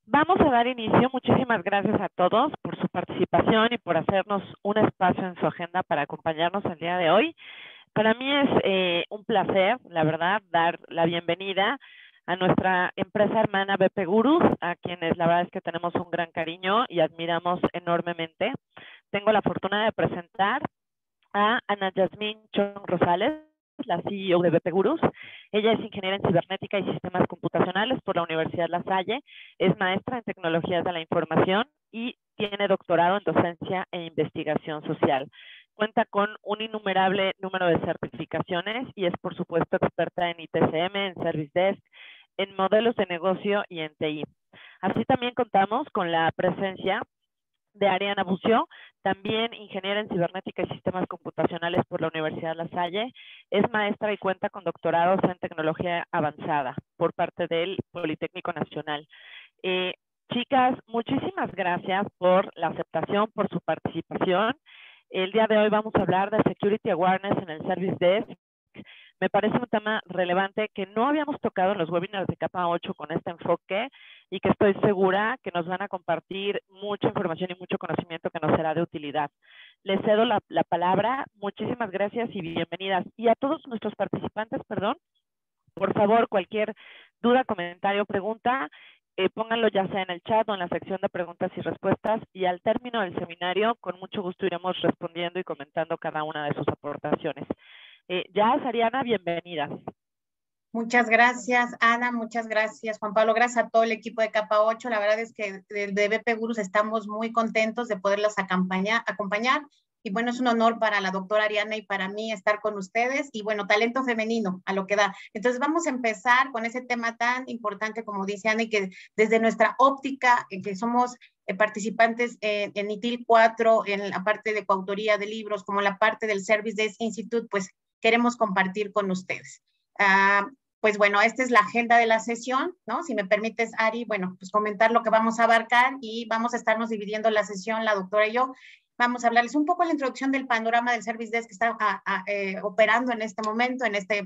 Vamos a dar inicio. Muchísimas gracias a todos por su participación y por hacernos un espacio en su agenda para acompañarnos el día de hoy. Para mí es un placer, la verdad, dar la bienvenida a nuestra empresa hermana BP Gurus, a quienes la verdad es que tenemos un gran cariño y admiramos enormemente. Tengo la fortuna de presentar a Ana Yasmín Chong Rosales, la CEO de BP Gurus. Ella es ingeniera en cibernética y sistemas computacionales por la Universidad La Salle, es maestra en tecnologías de la información y tiene doctorado en docencia e investigación social. Cuenta con un innumerable número de certificaciones y es, por supuesto, experta en ITCM, en Service Desk, en modelos de negocio y en TI. Así también contamos con la presencia de Ariana Bucio, también ingeniera en cibernética y sistemas computacionales por la Universidad La Salle, es maestra y cuenta con doctorados en tecnología avanzada por parte del Politécnico Nacional. Chicas, muchísimas gracias por la aceptación, por su participación. El día de hoy vamos a hablar de Security Awareness en el Service Desk. Me parece un tema relevante que no habíamos tocado en los webinars de capa 8 con este enfoque y que estoy segura que nos van a compartir mucha información y mucho conocimiento que nos será de utilidad. Les cedo la palabra. Muchísimas gracias y bienvenidas. Y a todos nuestros participantes, perdón, por favor, cualquier duda, comentario, pregunta, pónganlo ya sea en el chat o en la sección de preguntas y respuestas, y al término del seminario, con mucho gusto iremos respondiendo y comentando cada una de sus aportaciones. Jazz, Ariana, bienvenidas. Muchas gracias, Ana, muchas gracias, Juan Pablo, gracias a todo el equipo de Capa 8. La verdad es que de BP Gurus estamos muy contentos de poderlas acompañar. Y bueno, es un honor para la doctora Ariana y para mí estar con ustedes. Y bueno, talento femenino, a lo que da. Entonces vamos a empezar con ese tema tan importante, como dice Ana, y que desde nuestra óptica, que somos participantes en ITIL 4, en la parte de coautoría de libros, como la parte del Service Desk Institute, pues queremos compartir con ustedes. Pues bueno, esta es la agenda de la sesión, ¿no? Si me permites, Ari, bueno, pues comentar lo que vamos a abarcar y vamos a estarnos dividiendo la sesión, la doctora y yo. Vamos a hablarles un poco de la introducción del panorama del Service Desk que está operando en este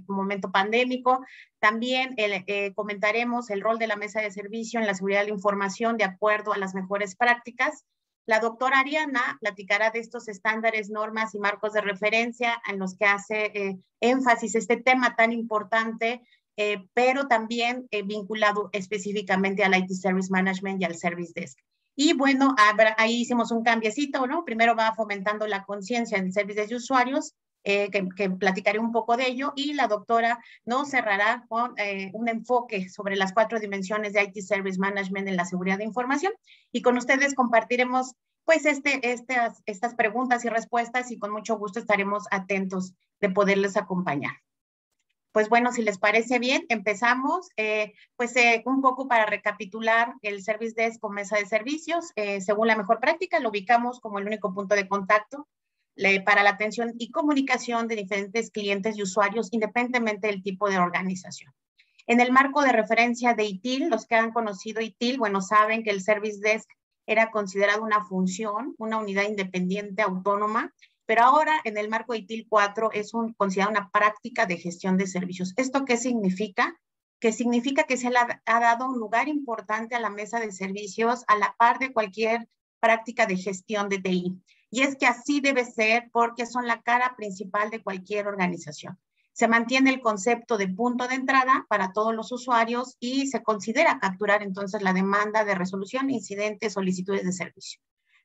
momento pandémico. También comentaremos el rol de la mesa de servicio en la seguridad de la información de acuerdo a las mejores prácticas. La doctora Ariana platicará de estos estándares, normas y marcos de referencia en los que hace énfasis este tema tan importante, pero también vinculado específicamente al IT Service Management y al Service Desk. Y bueno, ahí hicimos un cambiecito, ¿no? Primero va fomentando la conciencia en el Service Desk de usuarios, que platicaré un poco de ello, y la doctora nos cerrará con un enfoque sobre las 4 dimensiones de IT Service Management en la seguridad de información, y con ustedes compartiremos pues estas preguntas y respuestas, y con mucho gusto estaremos atentos de poderles acompañar. Pues bueno, si les parece bien, empezamos. Un poco para recapitular el Service Desk con mesa de servicios. Según la mejor práctica, lo ubicamos como el único punto de contacto para la atención y comunicación de diferentes clientes y usuarios, independientemente del tipo de organización. En el marco de referencia de ITIL, los que han conocido ITIL, bueno, saben que el Service Desk era considerado una función, una unidad independiente autónoma, pero ahora en el marco de ITIL 4 es considerada una práctica de gestión de servicios. ¿Esto qué significa? Que significa que se le ha dado un lugar importante a la mesa de servicios a la par de cualquier práctica de gestión de TI. Y es que así debe ser porque son la cara principal de cualquier organización. Se mantiene el concepto de punto de entrada para todos los usuarios y se considera capturar entonces la demanda de resolución, incidentes, solicitudes de servicio.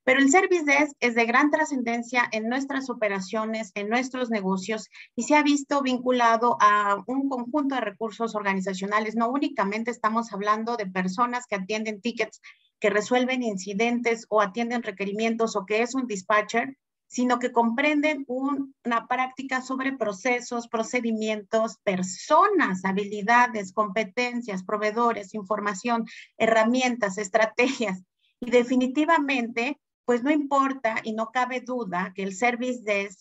Pero el Service Desk es de gran trascendencia en nuestras operaciones, en nuestros negocios, y se ha visto vinculado a un conjunto de recursos organizacionales. No únicamente estamos hablando de personas que atienden tickets, que resuelven incidentes o atienden requerimientos o que es un dispatcher, sino que comprenden una práctica sobre procesos, procedimientos, personas, habilidades, competencias, proveedores, información, herramientas, estrategias. Y definitivamente, pues no importa y no cabe duda que el Service Desk,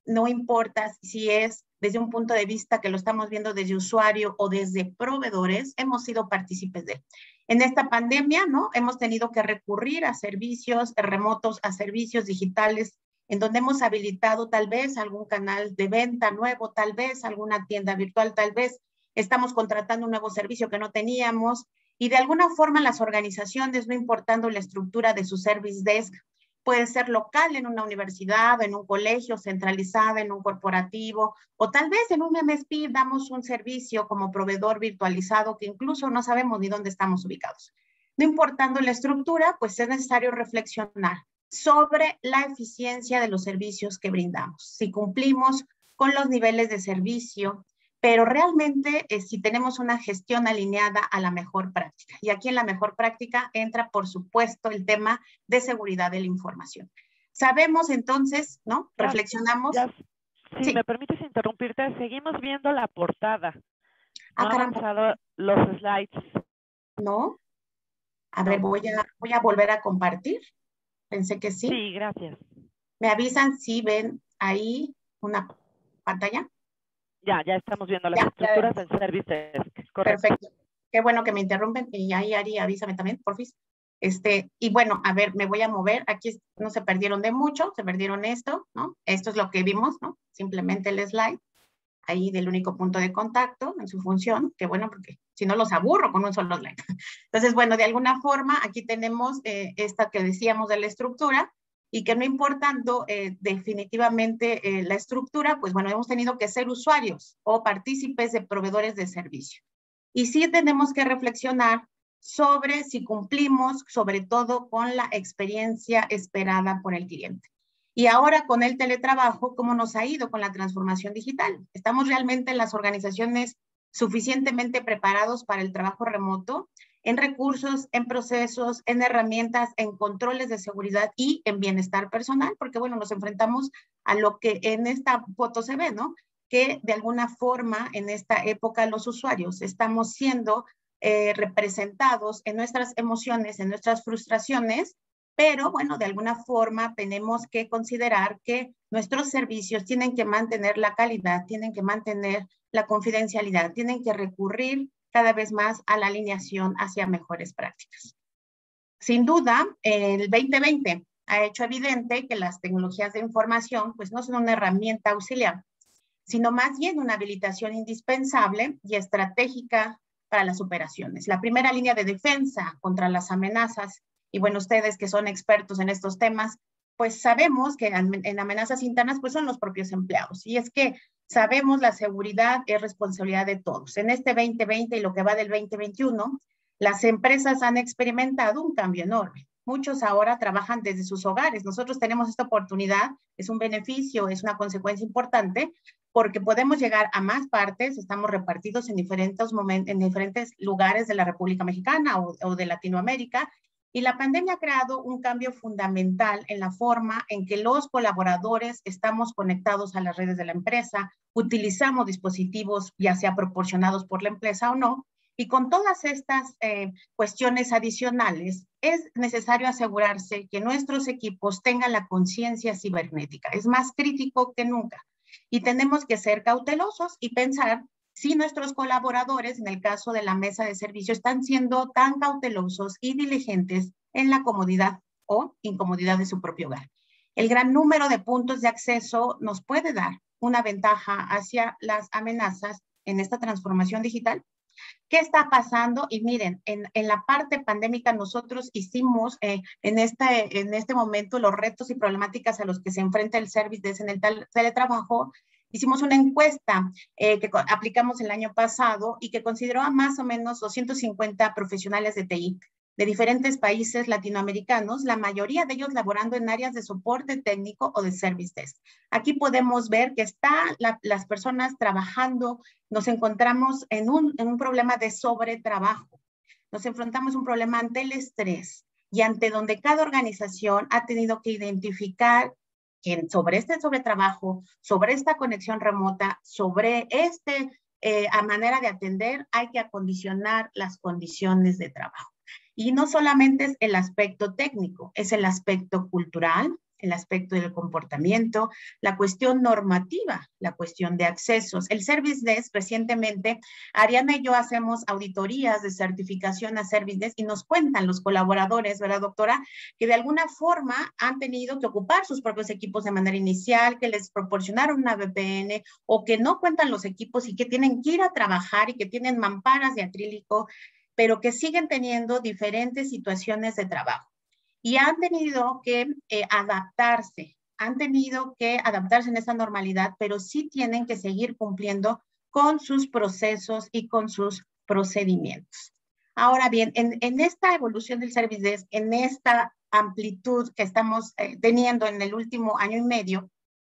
no importa si es desde un punto de vista que lo estamos viendo desde usuario o desde proveedores, hemos sido partícipes de él. En esta pandemia, ¿no? Hemos tenido que recurrir a servicios remotos, a servicios digitales, en donde hemos habilitado tal vez algún canal de venta nuevo, tal vez alguna tienda virtual, tal vez estamos contratando un nuevo servicio que no teníamos, Y de alguna forma las organizaciones, no importando la estructura de su service desk, puede ser local en una universidad, en un colegio, centralizada en un corporativo, o tal vez en un MSP damos un servicio como proveedor virtualizado que incluso no sabemos ni dónde estamos ubicados. No importando la estructura, pues es necesario reflexionar sobre la eficiencia de los servicios que brindamos. Si cumplimos con los niveles de servicio, pero realmente si tenemos una gestión alineada a la mejor práctica. Y aquí en la mejor práctica entra, por supuesto, el tema de seguridad de la información. Sabemos entonces, ¿no? Reflexionamos. Si me permites interrumpirte, seguimos viendo la portada. No ha caramba. avanzado los slides. ¿No? A ver, voy a volver a compartir. Pensé que sí. Sí, gracias. ¿Me avisan si ven ahí una pantalla? Ya estamos viendo las estructuras del Service Desk. Correcto. Perfecto. Qué bueno que me interrumpen. Y ahí, Ari, avísame también, porfis. Y bueno, a ver, me voy a mover. Aquí no se perdieron de mucho, se perdieron esto, ¿no? Esto es lo que vimos, ¿no? Simplemente el slide. Ahí del único punto de contacto en su función. Qué bueno, porque si no los aburro con un solo slide. Entonces, bueno, de alguna forma, aquí tenemos esta que decíamos de la estructura, y que no importando definitivamente la estructura, pues bueno, hemos tenido que ser usuarios o partícipes de proveedores de servicio. Y sí tenemos que reflexionar sobre si cumplimos, sobre todo con la experiencia esperada por el cliente. Y ahora con el teletrabajo, ¿cómo nos ha ido con la transformación digital? ¿Estamos realmente en las organizaciones suficientemente preparados para el trabajo remoto? En recursos, en procesos, en herramientas, en controles de seguridad y en bienestar personal, porque bueno, nos enfrentamos a lo que en esta foto se ve, ¿no? Que de alguna forma en esta época los usuarios estamos siendo representados en nuestras emociones, en nuestras frustraciones, pero bueno, de alguna forma tenemos que considerar que nuestros servicios tienen que mantener la calidad, tienen que mantener la confidencialidad, tienen que recurrir cada vez más a la alineación hacia mejores prácticas. Sin duda, el 2020 ha hecho evidente que las tecnologías de información pues no son una herramienta auxiliar, sino más bien una habilitación indispensable y estratégica para las operaciones. La primera línea de defensa contra las amenazas, y bueno, ustedes que son expertos en estos temas, pues sabemos que en amenazas internas pues son los propios empleados. Y es que sabemos la seguridad es responsabilidad de todos. En este 2020 y lo que va del 2021, las empresas han experimentado un cambio enorme. Muchos ahora trabajan desde sus hogares. Nosotros tenemos esta oportunidad, es un beneficio, es una consecuencia importante, porque podemos llegar a más partes, estamos repartidos en diferentes lugares de la República Mexicana o de Latinoamérica, y la pandemia ha creado un cambio fundamental en la forma en que los colaboradores estamos conectados a las redes de la empresa, utilizamos dispositivos ya sea proporcionados por la empresa o no, y con todas estas cuestiones adicionales, es necesario asegurarse que nuestros equipos tengan la conciencia cibernética. Es más crítico que nunca. Y tenemos que ser cautelosos y pensar si nuestros colaboradores, en el caso de la mesa de servicio, están siendo tan cautelosos y diligentes en la comodidad o incomodidad de su propio hogar. El gran número de puntos de acceso nos puede dar una ventaja hacia las amenazas en esta transformación digital. ¿Qué está pasando? Y miren, en la parte pandémica nosotros hicimos en este momento los retos y problemáticas a los que se enfrenta el service desk en el teletrabajo. Hicimos una encuesta que aplicamos el año pasado y que consideró a más o menos 250 profesionales de TI de diferentes países latinoamericanos, la mayoría de ellos laborando en áreas de soporte técnico o de service desk. Aquí podemos ver que están las personas trabajando, nos encontramos en un problema de sobretrabajo, nos enfrentamos a un problema ante el estrés y ante donde cada organización ha tenido que identificar que sobre este sobretrabajo, sobre esta conexión remota, sobre a manera de atender, hay que acondicionar las condiciones de trabajo. Y no solamente es el aspecto técnico, es el aspecto cultural, el aspecto del comportamiento, la cuestión normativa, la cuestión de accesos. El Service Desk, recientemente, Ariana y yo hacemos auditorías de certificación a Service Desk y nos cuentan los colaboradores, ¿verdad, doctora? Que de alguna forma han tenido que ocupar sus propios equipos de manera inicial, que les proporcionaron una VPN o que no cuentan los equipos y que tienen que ir a trabajar y que tienen mamparas de acrílico. pero que siguen teniendo diferentes situaciones de trabajo y han tenido que adaptarse en esa normalidad, pero sí tienen que seguir cumpliendo con sus procesos y con sus procedimientos. Ahora bien, en esta evolución del Service Desk, en esta amplitud que estamos teniendo en el último año y medio,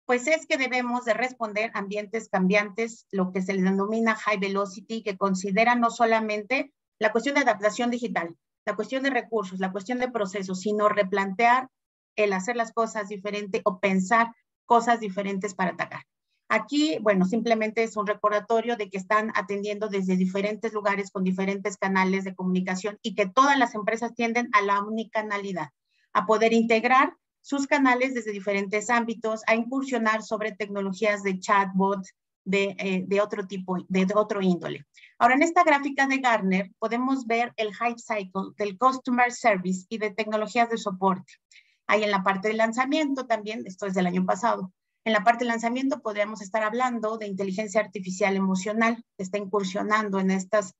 pues es que debemos de responder a ambientes cambiantes, lo que se le denomina high velocity, que considera no solamente la cuestión de adaptación digital, la cuestión de recursos, la cuestión de procesos, sino replantear el hacer las cosas diferente o pensar cosas diferentes para atacar. Aquí, bueno, simplemente es un recordatorio de que están atendiendo desde diferentes lugares con diferentes canales de comunicación y que todas las empresas tienden a la unicanalidad, a poder integrar sus canales desde diferentes ámbitos, a incursionar sobre tecnologías de chatbot, de otro tipo, de otro índole. Ahora, en esta gráfica de Gartner podemos ver el hype cycle del customer service y de tecnologías de soporte. Ahí en la parte de lanzamiento también, esto es del año pasado, en la parte de lanzamiento podríamos estar hablando de inteligencia artificial emocional, que está incursionando en estas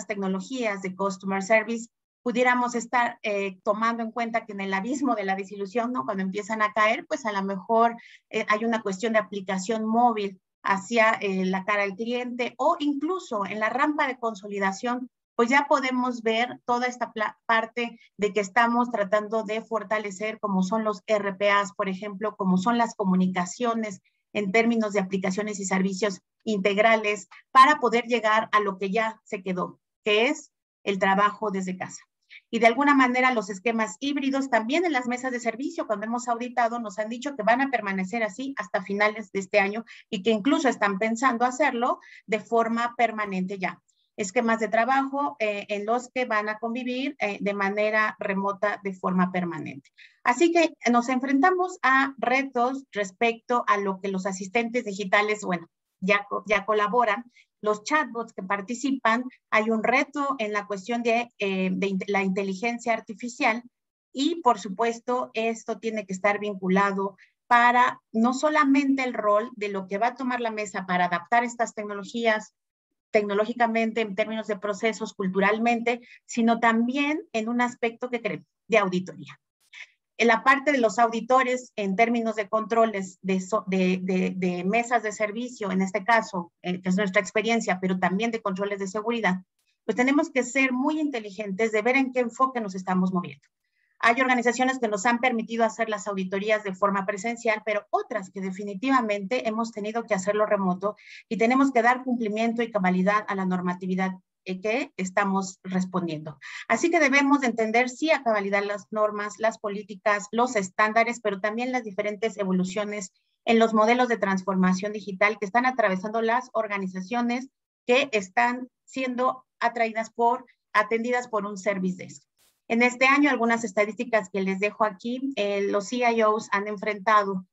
tecnologías de customer service. Pudiéramos estar tomando en cuenta que en el abismo de la desilusión, ¿no? Cuando empiezan a caer, pues a lo mejor hay una cuestión de aplicación móvil hacia la cara del cliente o incluso en la rampa de consolidación, pues ya podemos ver toda esta parte de que estamos tratando de fortalecer, como son los RPAs, por ejemplo, como son las comunicaciones en términos de aplicaciones y servicios integrales para poder llegar a lo que ya se quedó, que es el trabajo desde casa. Y de alguna manera los esquemas híbridos también en las mesas de servicio, cuando hemos auditado, nos han dicho que van a permanecer así hasta finales de este año y que incluso están pensando hacerlo de forma permanente ya. Esquemas de trabajo en los que van a convivir de manera remota de forma permanente. Así que nos enfrentamos a retos respecto a lo que los asistentes digitales, bueno, ya colaboran, los chatbots que participan, hay un reto en la cuestión de la inteligencia artificial y, por supuesto, esto tiene que estar vinculado para no solamente el rol de lo que va a tomar la mesa para adaptar estas tecnologías tecnológicamente, en términos de procesos, culturalmente, sino también en un aspecto de auditoría. En la parte de los auditores, en términos de controles de mesas de servicio, en este caso, que es nuestra experiencia, pero también de controles de seguridad, pues tenemos que ser muy inteligentes de ver en qué enfoque nos estamos moviendo. Hay organizaciones que nos han permitido hacer las auditorías de forma presencial, pero otras que definitivamente hemos tenido que hacerlo remoto y tenemos que dar cumplimiento y cabalidad a la normatividad que estamos respondiendo. Así que debemos de entender sí a cabalidad las normas, las políticas, los estándares, pero también las diferentes evoluciones en los modelos de transformación digital que están atravesando las organizaciones que están siendo atendidas por un service desk. En este año, algunas estadísticas que les dejo aquí, los CIOs han enfrentado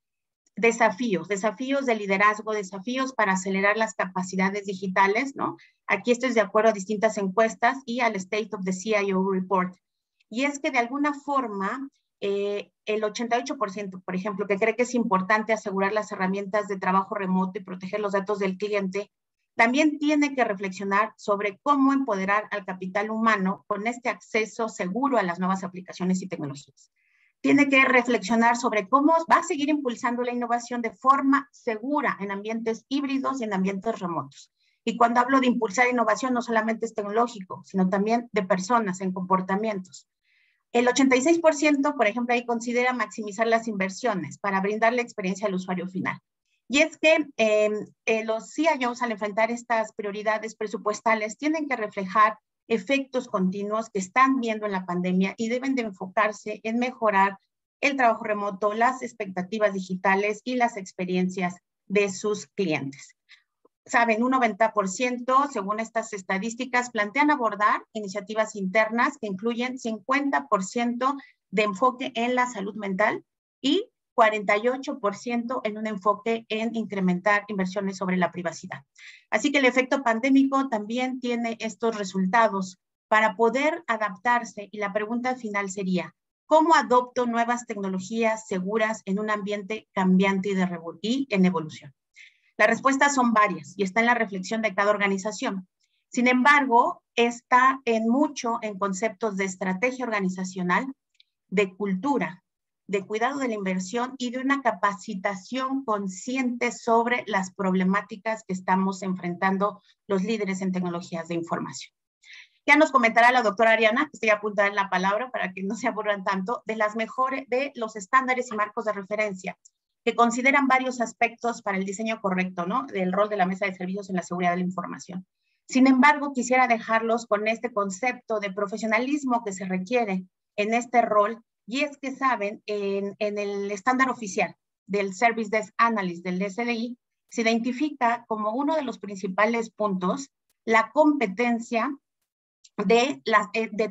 desafíos de liderazgo, desafíos para acelerar las capacidades digitales, ¿no? Aquí esto es de acuerdo a distintas encuestas y al State of the CIO Report. Y es que de alguna forma, el 88%, por ejemplo, que cree que es importante asegurar las herramientas de trabajo remoto y proteger los datos del cliente, también tiene que reflexionar sobre cómo empoderar al capital humano con este acceso seguro a las nuevas aplicaciones y tecnologías. Tiene que reflexionar sobre cómo va a seguir impulsando la innovación de forma segura en ambientes híbridos y en ambientes remotos. Y cuando hablo de impulsar innovación, no solamente es tecnológico, sino también de personas, en comportamientos. El 86%, por ejemplo, ahí considera maximizar las inversiones para brindar la experiencia al usuario final. Y es que los CIOs, al enfrentar estas prioridades presupuestales, tienen que reflejar efectos continuos que están viendo en la pandemia y deben de enfocarse en mejorar el trabajo remoto, las expectativas digitales y las experiencias de sus clientes. Saben, un 90%, según estas estadísticas, plantean abordar iniciativas internas que incluyen 50% de enfoque en la salud mental y 48% en un enfoque en incrementar inversiones sobre la privacidad. Así que el efecto pandémico también tiene estos resultados para poder adaptarse y la pregunta final sería, ¿cómo adopto nuevas tecnologías seguras en un ambiente cambiante y en evolución? Las respuestas son varias y está en la reflexión de cada organización. Sin embargo, está mucho en conceptos de estrategia organizacional, de cultura, de cuidado de la inversión y de una capacitación consciente sobre las problemáticas que estamos enfrentando los líderes en tecnologías de información. Ya nos comentará la doctora Ariana, que estoy a punto de dar la palabra para que no se aburran tanto, de los estándares y marcos de referencia, que consideran varios aspectos para el diseño correcto, ¿no? Del rol de la mesa de servicios en la seguridad de la información. Sin embargo, quisiera dejarlos con este concepto de profesionalismo que se requiere en este rol, y es que saben, en el estándar oficial del Service Desk Analyst del SDI, se identifica como uno de los principales puntos la competencia de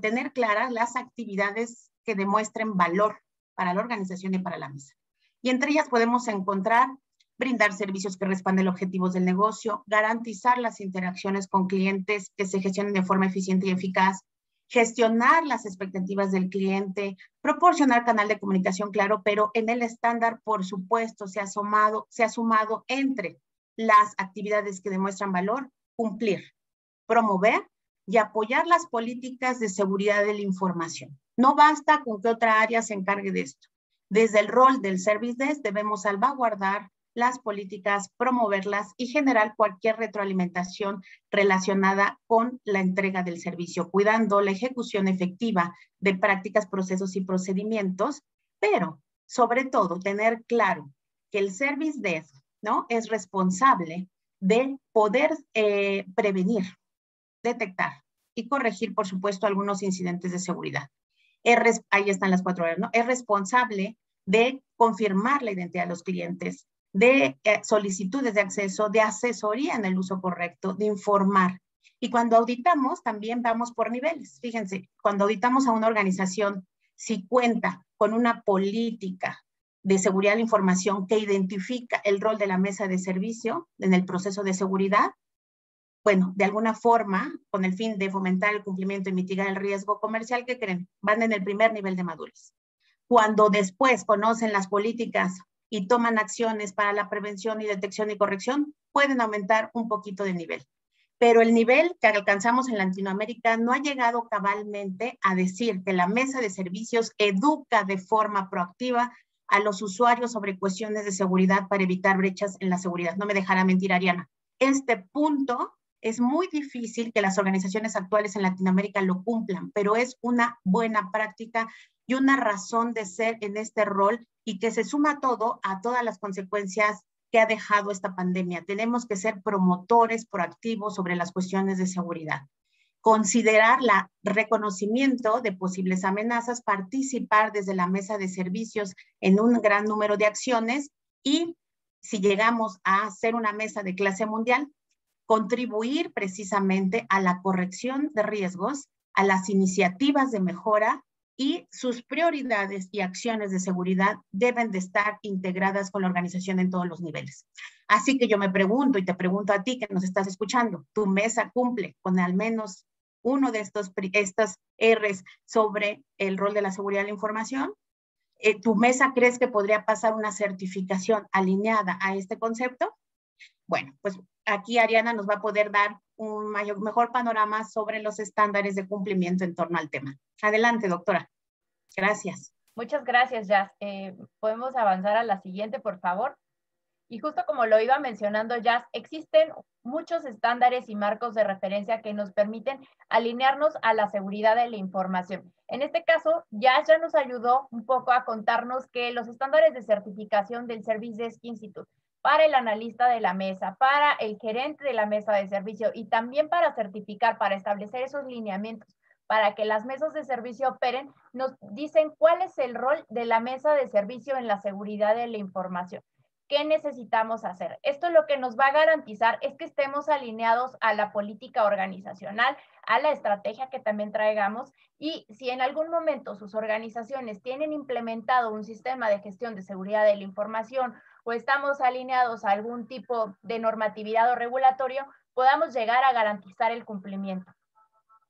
tener claras las actividades que demuestren valor para la organización y para la mesa. Y entre ellas podemos encontrar brindar servicios que respondan los objetivos del negocio, garantizar las interacciones con clientes que se gestionen de forma eficiente y eficaz, gestionar las expectativas del cliente, proporcionar canal de comunicación claro, pero en el estándar, por supuesto, se ha sumado entre las actividades que demuestran valor, cumplir, promover y apoyar las políticas de seguridad de la información. No basta con que otra área se encargue de esto. Desde el rol del Service Desk debemos salvaguardar las políticas, promoverlas y generar cualquier retroalimentación relacionada con la entrega del servicio, cuidando la ejecución efectiva de prácticas, procesos y procedimientos, pero sobre todo tener claro que el Service Desk, ¿no?, es responsable de poder prevenir, detectar y corregir, por supuesto, algunos incidentes de seguridad. Ahí están las 4 R's, ¿no? Es responsable de confirmar la identidad de los clientes, de solicitudes de acceso, de asesoría en el uso correcto, de informar. Y cuando auditamos, también vamos por niveles. Fíjense, cuando auditamos a una organización, si cuenta con una política de seguridad de la información que identifica el rol de la mesa de servicio en el proceso de seguridad, bueno, de alguna forma, con el fin de fomentar el cumplimiento y mitigar el riesgo comercial, ¿qué creen? Van en el primer nivel de madurez. Cuando después conocen las políticas y toman acciones para la prevención y detección y corrección, pueden aumentar un poquito de nivel. Pero el nivel que alcanzamos en Latinoamérica no ha llegado cabalmente a decir que la mesa de servicios educa de forma proactiva a los usuarios sobre cuestiones de seguridad para evitar brechas en la seguridad. No me dejará mentir, Ariana. Este punto es muy difícil que las organizaciones actuales en Latinoamérica lo cumplan, pero es una buena práctica y una razón de ser en este rol y que se suma todo a todas las consecuencias que ha dejado esta pandemia. Tenemos que ser promotores proactivos sobre las cuestiones de seguridad. Considerar el reconocimiento de posibles amenazas, participar desde la mesa de servicios en un gran número de acciones y si llegamos a hacer una mesa de clase mundial, contribuir precisamente a la corrección de riesgos, a las iniciativas de mejora y sus prioridades y acciones de seguridad deben de estar integradas con la organización en todos los niveles. Así que yo me pregunto y te pregunto a ti que nos estás escuchando, ¿tu mesa cumple con al menos uno de estas R's sobre el rol de la seguridad de la información? ¿Tu mesa crees que podría pasar una certificación alineada a este concepto? Bueno, pues aquí Ariana nos va a poder dar un mejor panorama sobre los estándares de cumplimiento en torno al tema. Adelante, doctora. Gracias. Muchas gracias, Jazz. ¿Podemos avanzar a la siguiente, por favor? Y justo como lo iba mencionando Jazz, existen muchos estándares y marcos de referencia que nos permiten alinearnos a la seguridad de la información. En este caso, Jazz ya nos ayudó un poco a contarnos que los estándares de certificación del Service Desk Institute para el analista de la mesa, para el gerente de la mesa de servicio y también para certificar, para establecer esos lineamientos, para que las mesas de servicio operen, nos dicen cuál es el rol de la mesa de servicio en la seguridad de la información. ¿Qué necesitamos hacer? Esto lo que nos va a garantizar es que estemos alineados a la política organizacional, a la estrategia que también traigamos y si en algún momento sus organizaciones tienen implementado un sistema de gestión de seguridad de la información o estamos alineados a algún tipo de normatividad o regulatorio, podamos llegar a garantizar el cumplimiento.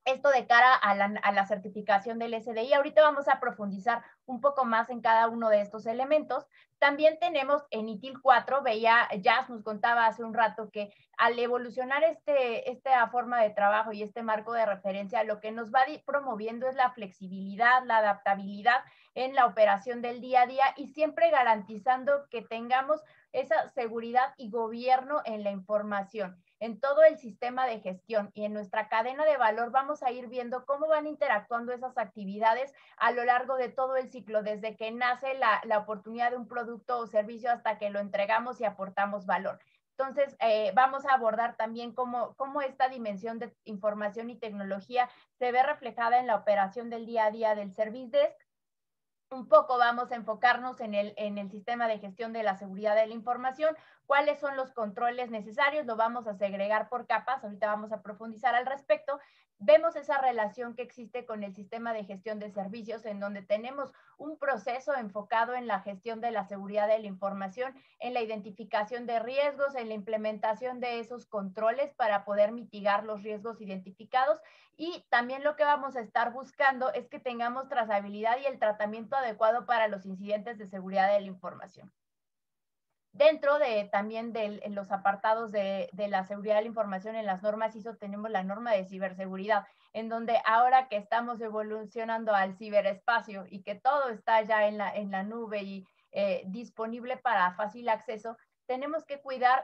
Esto de cara a la certificación del SDI. Ahorita vamos a profundizar un poco más en cada uno de estos elementos. También tenemos en ITIL 4, Jazz nos contaba hace un rato que al evolucionar esta forma de trabajo y este marco de referencia, lo que nos va promoviendo es la flexibilidad, la adaptabilidad en la operación del día a día y siempre garantizando que tengamos esa seguridad y gobierno en la información, en todo el sistema de gestión y en nuestra cadena de valor. Vamos a ir viendo cómo van interactuando esas actividades a lo largo de todo el ciclo, desde que nace la oportunidad de un producto o servicio hasta que lo entregamos y aportamos valor. Entonces, vamos a abordar también cómo esta dimensión de información y tecnología se ve reflejada en la operación del día a día del Service Desk. Un poco vamos a enfocarnos en el sistema de gestión de la seguridad de la información, cuáles son los controles necesarios, lo vamos a segregar por capas, ahorita vamos a profundizar al respecto. Vemos esa relación que existe con el sistema de gestión de servicios, en donde tenemos un proceso enfocado en la gestión de la seguridad de la información, en la identificación de riesgos, en la implementación de esos controles para poder mitigar los riesgos identificados. Y también lo que vamos a estar buscando es que tengamos trazabilidad y el tratamiento adecuado para los incidentes de seguridad de la información. Dentro también de los apartados de la seguridad de la información en las normas ISO tenemos la norma de ciberseguridad, en donde ahora que estamos evolucionando al ciberespacio y que todo está ya en la nube y disponible para fácil acceso, tenemos que cuidar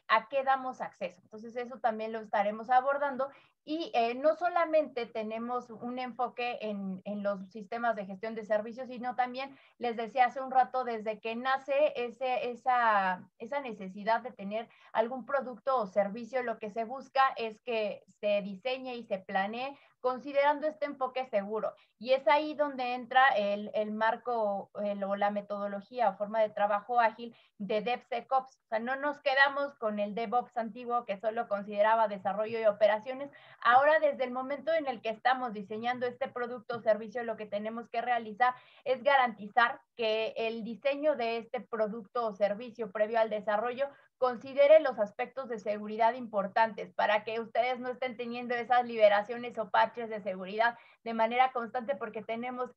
a qué damos acceso. Entonces eso también lo estaremos abordando y no solamente tenemos un enfoque en los sistemas de gestión de servicios, sino también, les decía hace un rato, desde que nace esa necesidad de tener algún producto o servicio, lo que se busca es que se diseñe y se planee considerando este enfoque seguro. Y es ahí donde entra el marco o la metodología o forma de trabajo ágil de DevSecOps. O sea, no nos quedamos con el DevOps antiguo que solo consideraba desarrollo y operaciones. Ahora, desde el momento en el que estamos diseñando este producto o servicio, lo que tenemos que realizar es garantizar que el diseño de este producto o servicio previo al desarrollo considere los aspectos de seguridad importantes para que ustedes no estén teniendo esas liberaciones o parches de seguridad de manera constante porque tenemos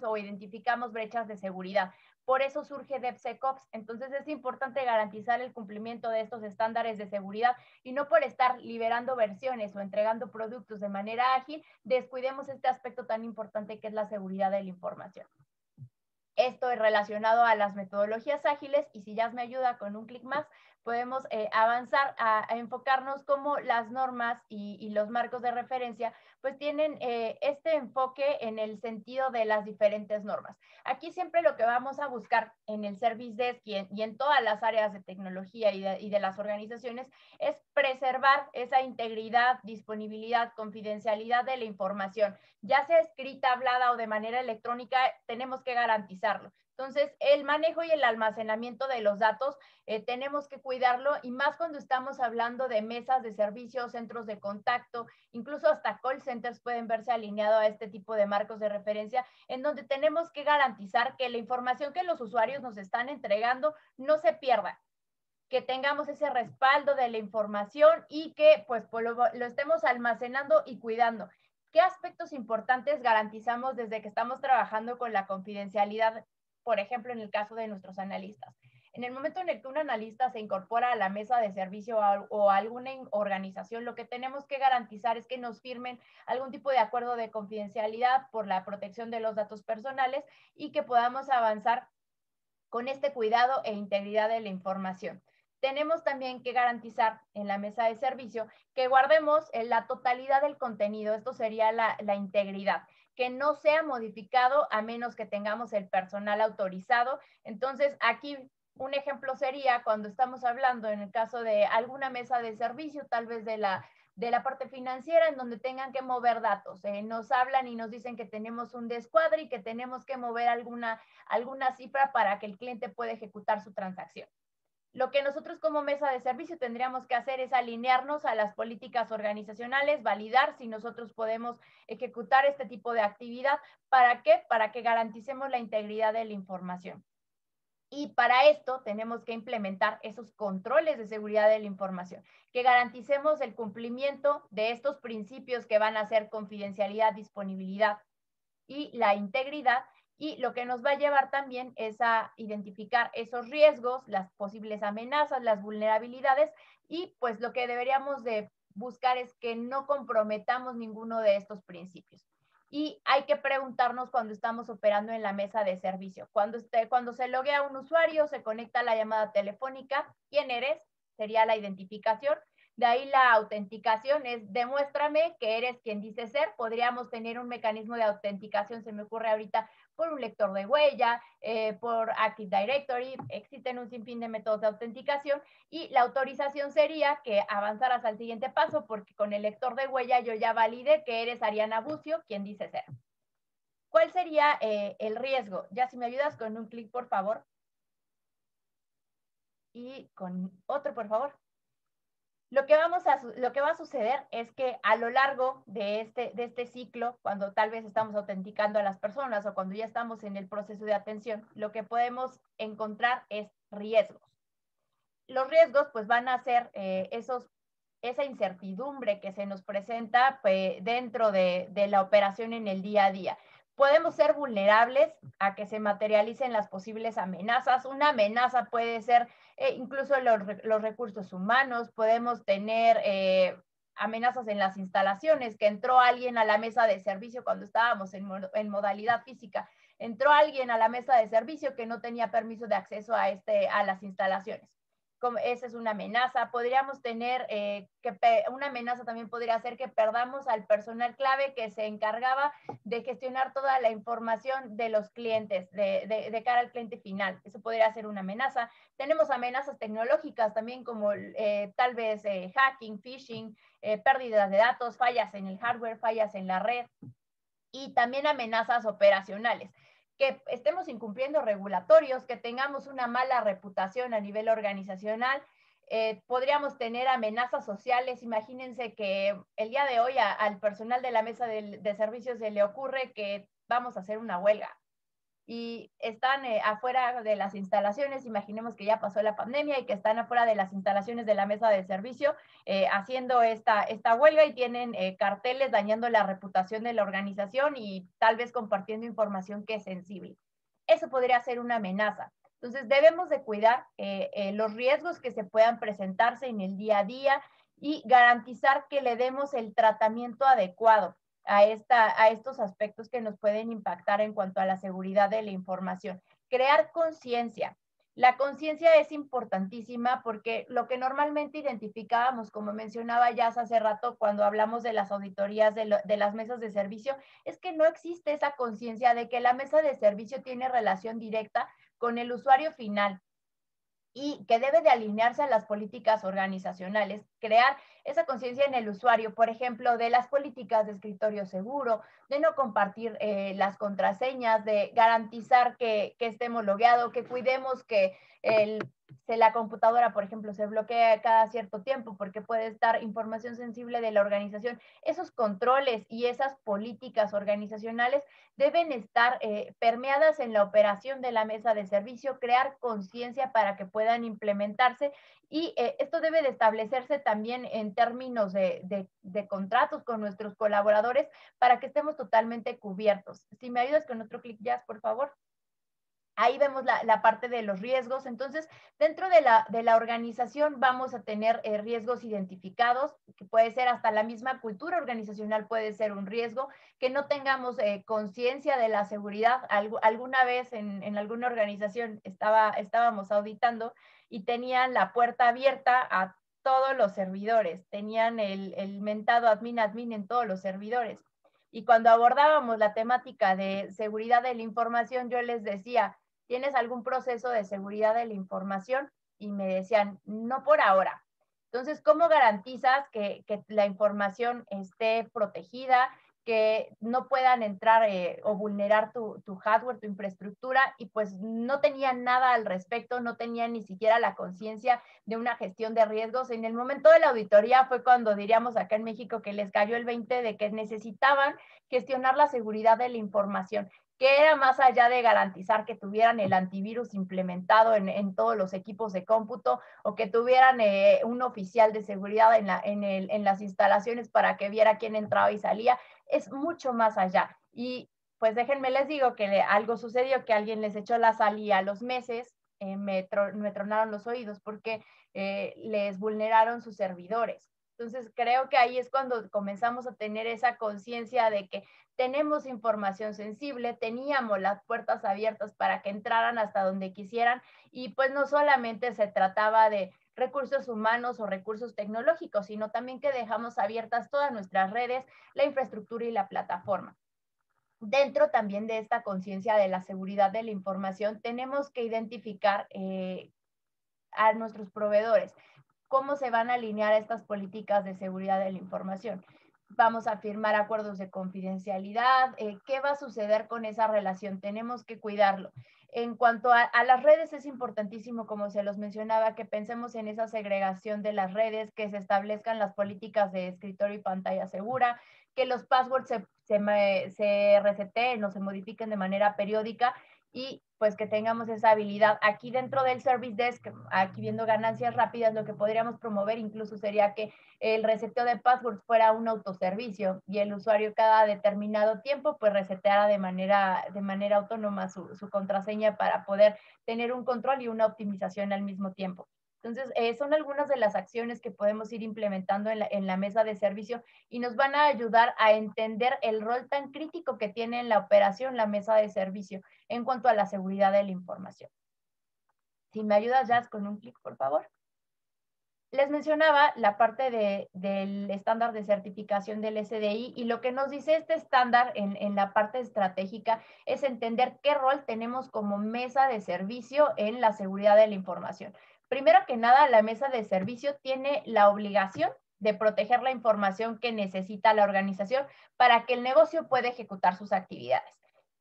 o identificamos brechas de seguridad. Por eso surge DevSecOps. Entonces es importante garantizar el cumplimiento de estos estándares de seguridad y no por estar liberando versiones o entregando productos de manera ágil, descuidemos este aspecto tan importante que es la seguridad de la información. Esto es relacionado a las metodologías ágiles y si ya me ayuda con un clic más, podemos avanzar a enfocarnos cómo las normas y los marcos de referencia pues tienen este enfoque en el sentido de las diferentes normas. Aquí siempre lo que vamos a buscar en el Service Desk y en todas las áreas de tecnología y de las organizaciones es preservar esa integridad, disponibilidad, confidencialidad de la información, ya sea escrita, hablada o de manera electrónica, tenemos que garantizarlo. Entonces, el manejo y el almacenamiento de los datos tenemos que cuidarlo y más cuando estamos hablando de mesas de servicio, centros de contacto, incluso hasta call centers pueden verse alineados a este tipo de marcos de referencia en donde tenemos que garantizar que la información que los usuarios nos están entregando no se pierda, que tengamos ese respaldo de la información y que pues lo estemos almacenando y cuidando. ¿Qué aspectos importantes garantizamos desde que estamos trabajando con la confidencialidad, por ejemplo, en el caso de nuestros analistas? En el momento en el que un analista se incorpora a la mesa de servicio o a alguna organización, lo que tenemos que garantizar es que nos firmen algún tipo de acuerdo de confidencialidad por la protección de los datos personales y que podamos avanzar con este cuidado e integridad de la información. Tenemos también que garantizar en la mesa de servicio que guardemos la totalidad del contenido, esto sería la integridad, que no sea modificado a menos que tengamos el personal autorizado. Entonces, aquí un ejemplo sería cuando estamos hablando en el caso de alguna mesa de servicio, tal vez de la parte financiera, en donde tengan que mover datos. Nos hablan y nos dicen que tenemos un descuadre y que tenemos que mover alguna cifra para que el cliente pueda ejecutar su transacción. Lo que nosotros como mesa de servicio tendríamos que hacer es alinearnos a las políticas organizacionales, validar si nosotros podemos ejecutar este tipo de actividad. ¿Para qué? Para que garanticemos la integridad de la información. Y para esto tenemos que implementar esos controles de seguridad de la información, que garanticemos el cumplimiento de estos principios que van a ser confidencialidad, disponibilidad y la integridad, y lo que nos va a llevar también es a identificar esos riesgos, las posibles amenazas, las vulnerabilidades, y pues lo que deberíamos de buscar es que no comprometamos ninguno de estos principios. Y hay que preguntarnos cuando estamos operando en la mesa de servicio. Cuando se loguea un usuario, se conecta a la llamada telefónica, ¿quién eres? Sería la identificación. De ahí la autenticación es demuéstrame que eres quien dice ser. Podríamos tener un mecanismo de autenticación, se me ocurre ahorita, por un lector de huella, por Active Directory. Existen un sinfín de métodos de autenticación, y la autorización sería que avanzaras al siguiente paso, porque con el lector de huella yo ya valide que eres Ariana Bucio, quien dice ser. ¿Cuál sería el riesgo? Ya, si me ayudas con un clic, por favor. Y con otro, por favor. Lo que va a suceder es que a lo largo de este ciclo, cuando tal vez estamos autenticando a las personas o cuando ya estamos en el proceso de atención, lo que podemos encontrar es riesgos. Los riesgos pues van a ser esa incertidumbre que se nos presenta dentro de la operación en el día a día. Podemos ser vulnerables a que se materialicen las posibles amenazas. Una amenaza puede ser incluso los recursos humanos. Podemos tener amenazas en las instalaciones, que entró alguien a la mesa de servicio cuando estábamos en modalidad física. Entró alguien a la mesa de servicio que no tenía permiso de acceso a las instalaciones. Esa es una amenaza. Podríamos tener una amenaza también podría ser que perdamos al personal clave que se encargaba de gestionar toda la información de los clientes, de cara al cliente final. Eso podría ser una amenaza. Tenemos amenazas tecnológicas también, como tal vez hacking, phishing, pérdidas de datos, fallas en el hardware, fallas en la red, y también amenazas operacionales, que estemos incumpliendo regulatorios, que tengamos una mala reputación a nivel organizacional. Podríamos tener amenazas sociales. Imagínense que el día de hoy al personal de la mesa de servicios se le ocurre que vamos a hacer una huelga y están afuera de las instalaciones. Imaginemos que ya pasó la pandemia y que están afuera de las instalaciones de la mesa de servicio haciendo esta huelga, y tienen carteles dañando la reputación de la organización y tal vez compartiendo información que es sensible. Eso podría ser una amenaza. Entonces debemos de cuidar los riesgos que se puedan presentarse en el día a día y garantizar que le demos el tratamiento adecuado a estos aspectos que nos pueden impactar en cuanto a la seguridad de la información. Crear conciencia. La conciencia es importantísima, porque lo que normalmente identificábamos, como mencionaba ya hace rato cuando hablamos de las auditorías de las mesas de servicio, es que no existe esa conciencia de que la mesa de servicio tiene relación directa con el usuario final y que debe de alinearse a las políticas organizacionales, crear esa conciencia en el usuario, por ejemplo, de las políticas de escritorio seguro, de no compartir las contraseñas, de garantizar que estemos logueados, que cuidemos que la computadora, por ejemplo, se bloquea cada cierto tiempo porque puede estar información sensible de la organización. Esos controles y esas políticas organizacionales deben estar permeadas en la operación de la mesa de servicio, crear conciencia para que puedan implementarse, y esto debe de establecerse también en términos de contratos con nuestros colaboradores para que estemos totalmente cubiertos. Si me ayudas con otro clic, Jazz, por favor. Ahí vemos la parte de los riesgos. Entonces, dentro de la organización vamos a tener riesgos identificados, que puede ser hasta la misma cultura organizacional, puede ser un riesgo, que no tengamos conciencia de la seguridad. Alguna vez en alguna organización estábamos auditando y tenían la puerta abierta a todos los servidores, tenían el mentado admin en todos los servidores. Y cuando abordábamos la temática de seguridad de la información, yo les decía, ¿tienes algún proceso de seguridad de la información? Y me decían, no por ahora. Entonces, ¿cómo garantizas que la información esté protegida, que no puedan entrar o vulnerar tu hardware, tu infraestructura? Y pues no tenían nada al respecto, no tenían ni siquiera la conciencia de una gestión de riesgos. En el momento de la auditoría fue cuando diríamos acá en México que les cayó el 20 de que necesitaban gestionar la seguridad de la información, que era más allá de garantizar que tuvieran el antivirus implementado en todos los equipos de cómputo o que tuvieran un oficial de seguridad en las instalaciones para que viera quién entraba y salía. Es mucho más allá. Y pues déjenme les digo que algo sucedió, que alguien les echó la sal y a los meses me tronaron los oídos porque les vulneraron sus servidores. Entonces creo que ahí es cuando comenzamos a tener esa conciencia de que tenemos información sensible, teníamos las puertas abiertas para que entraran hasta donde quisieran y pues no solamente se trataba de recursos humanos o recursos tecnológicos, sino también que dejamos abiertas todas nuestras redes, la infraestructura y la plataforma. Dentro también de esta conciencia de la seguridad de la información, tenemos que identificar a nuestros proveedores, cómo se van a alinear estas políticas de seguridad de la información. Vamos a firmar acuerdos de confidencialidad, ¿qué va a suceder con esa relación? Tenemos que cuidarlo. En cuanto a las redes, es importantísimo, como se los mencionaba, que pensemos en esa segregación de las redes, que se establezcan las políticas de escritorio y pantalla segura, que los passwords se reseteen o se modifiquen de manera periódica y pues que tengamos esa habilidad. Aquí dentro del Service Desk, aquí viendo ganancias rápidas, lo que podríamos promover incluso sería que el reseteo de passwords fuera un autoservicio y el usuario cada determinado tiempo pues reseteara de manera autónoma su contraseña para poder tener un control y una optimización al mismo tiempo. Entonces, son algunas de las acciones que podemos ir implementando en la mesa de servicio y nos van a ayudar a entender el rol tan crítico que tiene en la operación la mesa de servicio en cuanto a la seguridad de la información. Si me ayudas, Jazz, con un clic, por favor. Les mencionaba la parte del estándar de certificación del SDI y lo que nos dice este estándar en la parte estratégica es entender qué rol tenemos como mesa de servicio en la seguridad de la información. Primero que nada, la mesa de servicio tiene la obligación de proteger la información que necesita la organización para que el negocio pueda ejecutar sus actividades.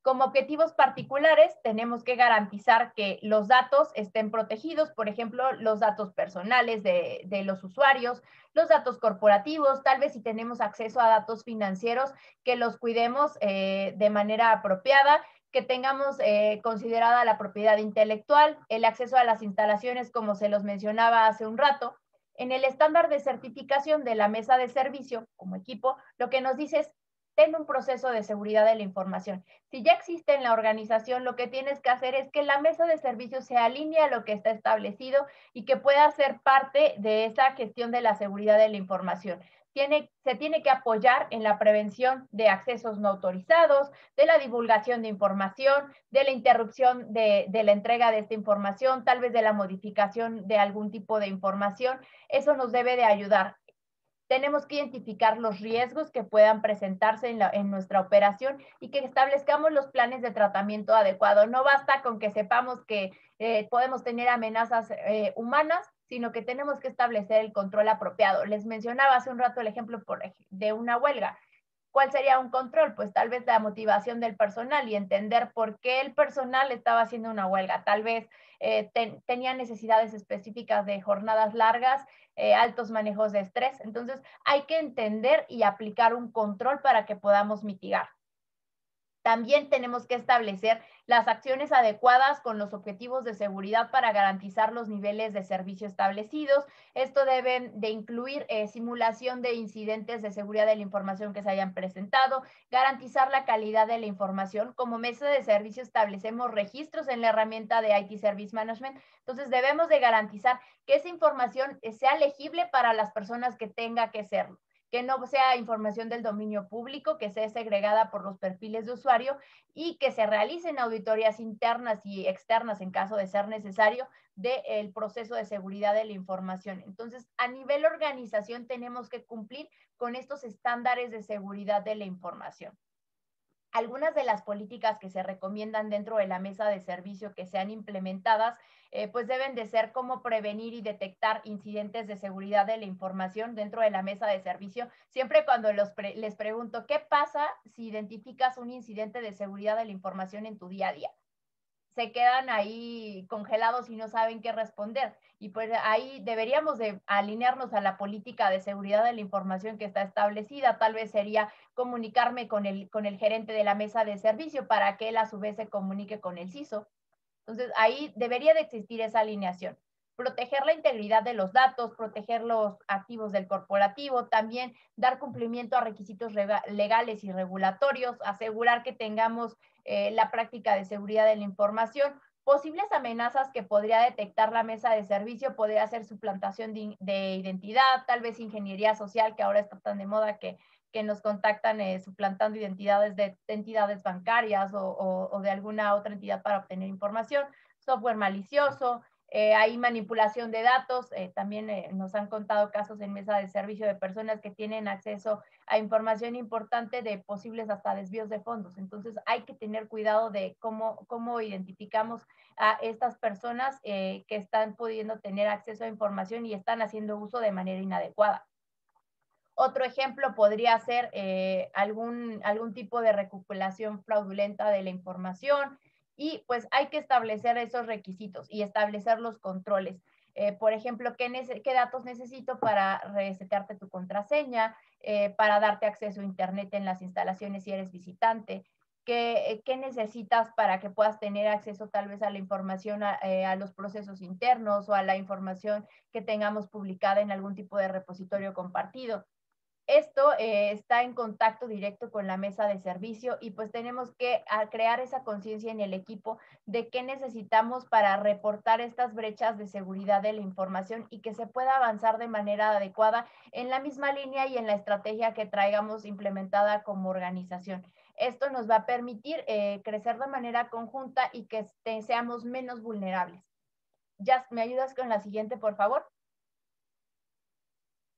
Como objetivos particulares, tenemos que garantizar que los datos estén protegidos, por ejemplo, los datos personales de los usuarios, los datos corporativos, tal vez si tenemos acceso a datos financieros, que los cuidemos de manera apropiada, que tengamos considerada la propiedad intelectual, el acceso a las instalaciones, como se los mencionaba hace un rato. En el estándar de certificación de la mesa de servicio, como equipo, lo que nos dice es ten un proceso de seguridad de la información. Si ya existe en la organización, lo que tienes que hacer es que la mesa de servicios se alinee a lo que está establecido y que pueda ser parte de esa gestión de la seguridad de la información. Se tiene que apoyar en la prevención de accesos no autorizados, de la divulgación de información, de la interrupción de la entrega de esta información, tal vez de la modificación de algún tipo de información. Eso nos debe de ayudar. Tenemos que identificar los riesgos que puedan presentarse en nuestra operación y que establezcamos los planes de tratamiento adecuado. No basta con que sepamos que podemos tener amenazas humanas, sino que tenemos que establecer el control apropiado. Les mencionaba hace un rato el ejemplo de una huelga. ¿Cuál sería un control? Pues tal vez la motivación del personal y entender por qué el personal estaba haciendo una huelga. Tal vez tenía necesidades específicas de jornadas largas, altos manejos de estrés. Entonces hay que entender y aplicar un control para que podamos mitigar. También tenemos que establecer las acciones adecuadas con los objetivos de seguridad para garantizar los niveles de servicio establecidos. Esto debe de incluir simulación de incidentes de seguridad de la información que se hayan presentado, garantizar la calidad de la información. Como mesa de servicio establecemos registros en la herramienta de IT Service Management. Entonces debemos de garantizar que esa información sea legible para las personas que tenga que serlo, que no sea información del dominio público, que sea segregada por los perfiles de usuario y que se realicen auditorías internas y externas en caso de ser necesario del proceso de seguridad de la información. Entonces, a nivel organización tenemos que cumplir con estos estándares de seguridad de la información. Algunas de las políticas que se recomiendan dentro de la mesa de servicio que sean implementadas, pues deben de ser cómo prevenir y detectar incidentes de seguridad de la información dentro de la mesa de servicio. Siempre cuando les pregunto, ¿qué pasa si identificas un incidente de seguridad de la información en tu día a día? se quedan ahí congelados y no saben qué responder. Y pues ahí deberíamos de alinearnos a la política de seguridad de la información que está establecida. Tal vez sería comunicarme con el gerente de la mesa de servicio para que él a su vez se comunique con el CISO. Entonces ahí debería de existir esa alineación. Proteger la integridad de los datos, proteger los activos del corporativo, también dar cumplimiento a requisitos legales y regulatorios, asegurar que tengamos la práctica de seguridad de la información. Posibles amenazas que podría detectar la mesa de servicio podría ser suplantación de identidad, tal vez ingeniería social, que ahora está tan de moda que nos contactan suplantando identidades de entidades bancarias o de alguna otra entidad para obtener información, software malicioso, hay manipulación de datos, también nos han contado casos en mesa de servicio de personas que tienen acceso a información importante de posibles hasta desvíos de fondos. Entonces hay que tener cuidado de cómo identificamos a estas personas que están pudiendo tener acceso a información y están haciendo uso de manera inadecuada. Otro ejemplo podría ser algún tipo de recuperación fraudulenta de la información y pues hay que establecer esos requisitos y establecer los controles. Por ejemplo, ¿qué datos necesito para resetarte tu contraseña, para darte acceso a internet en las instalaciones si eres visitante? ¿Qué necesitas para que puedas tener acceso tal vez a la información, a los procesos internos o a la información que tengamos publicada en algún tipo de repositorio compartido? Esto está en contacto directo con la mesa de servicio y pues tenemos que crear esa conciencia en el equipo de qué necesitamos para reportar estas brechas de seguridad de la información y que se pueda avanzar de manera adecuada en la misma línea y en la estrategia que traigamos implementada como organización. Esto nos va a permitir crecer de manera conjunta y que seamos menos vulnerables. Jazz, ¿me ayudas con la siguiente, por favor?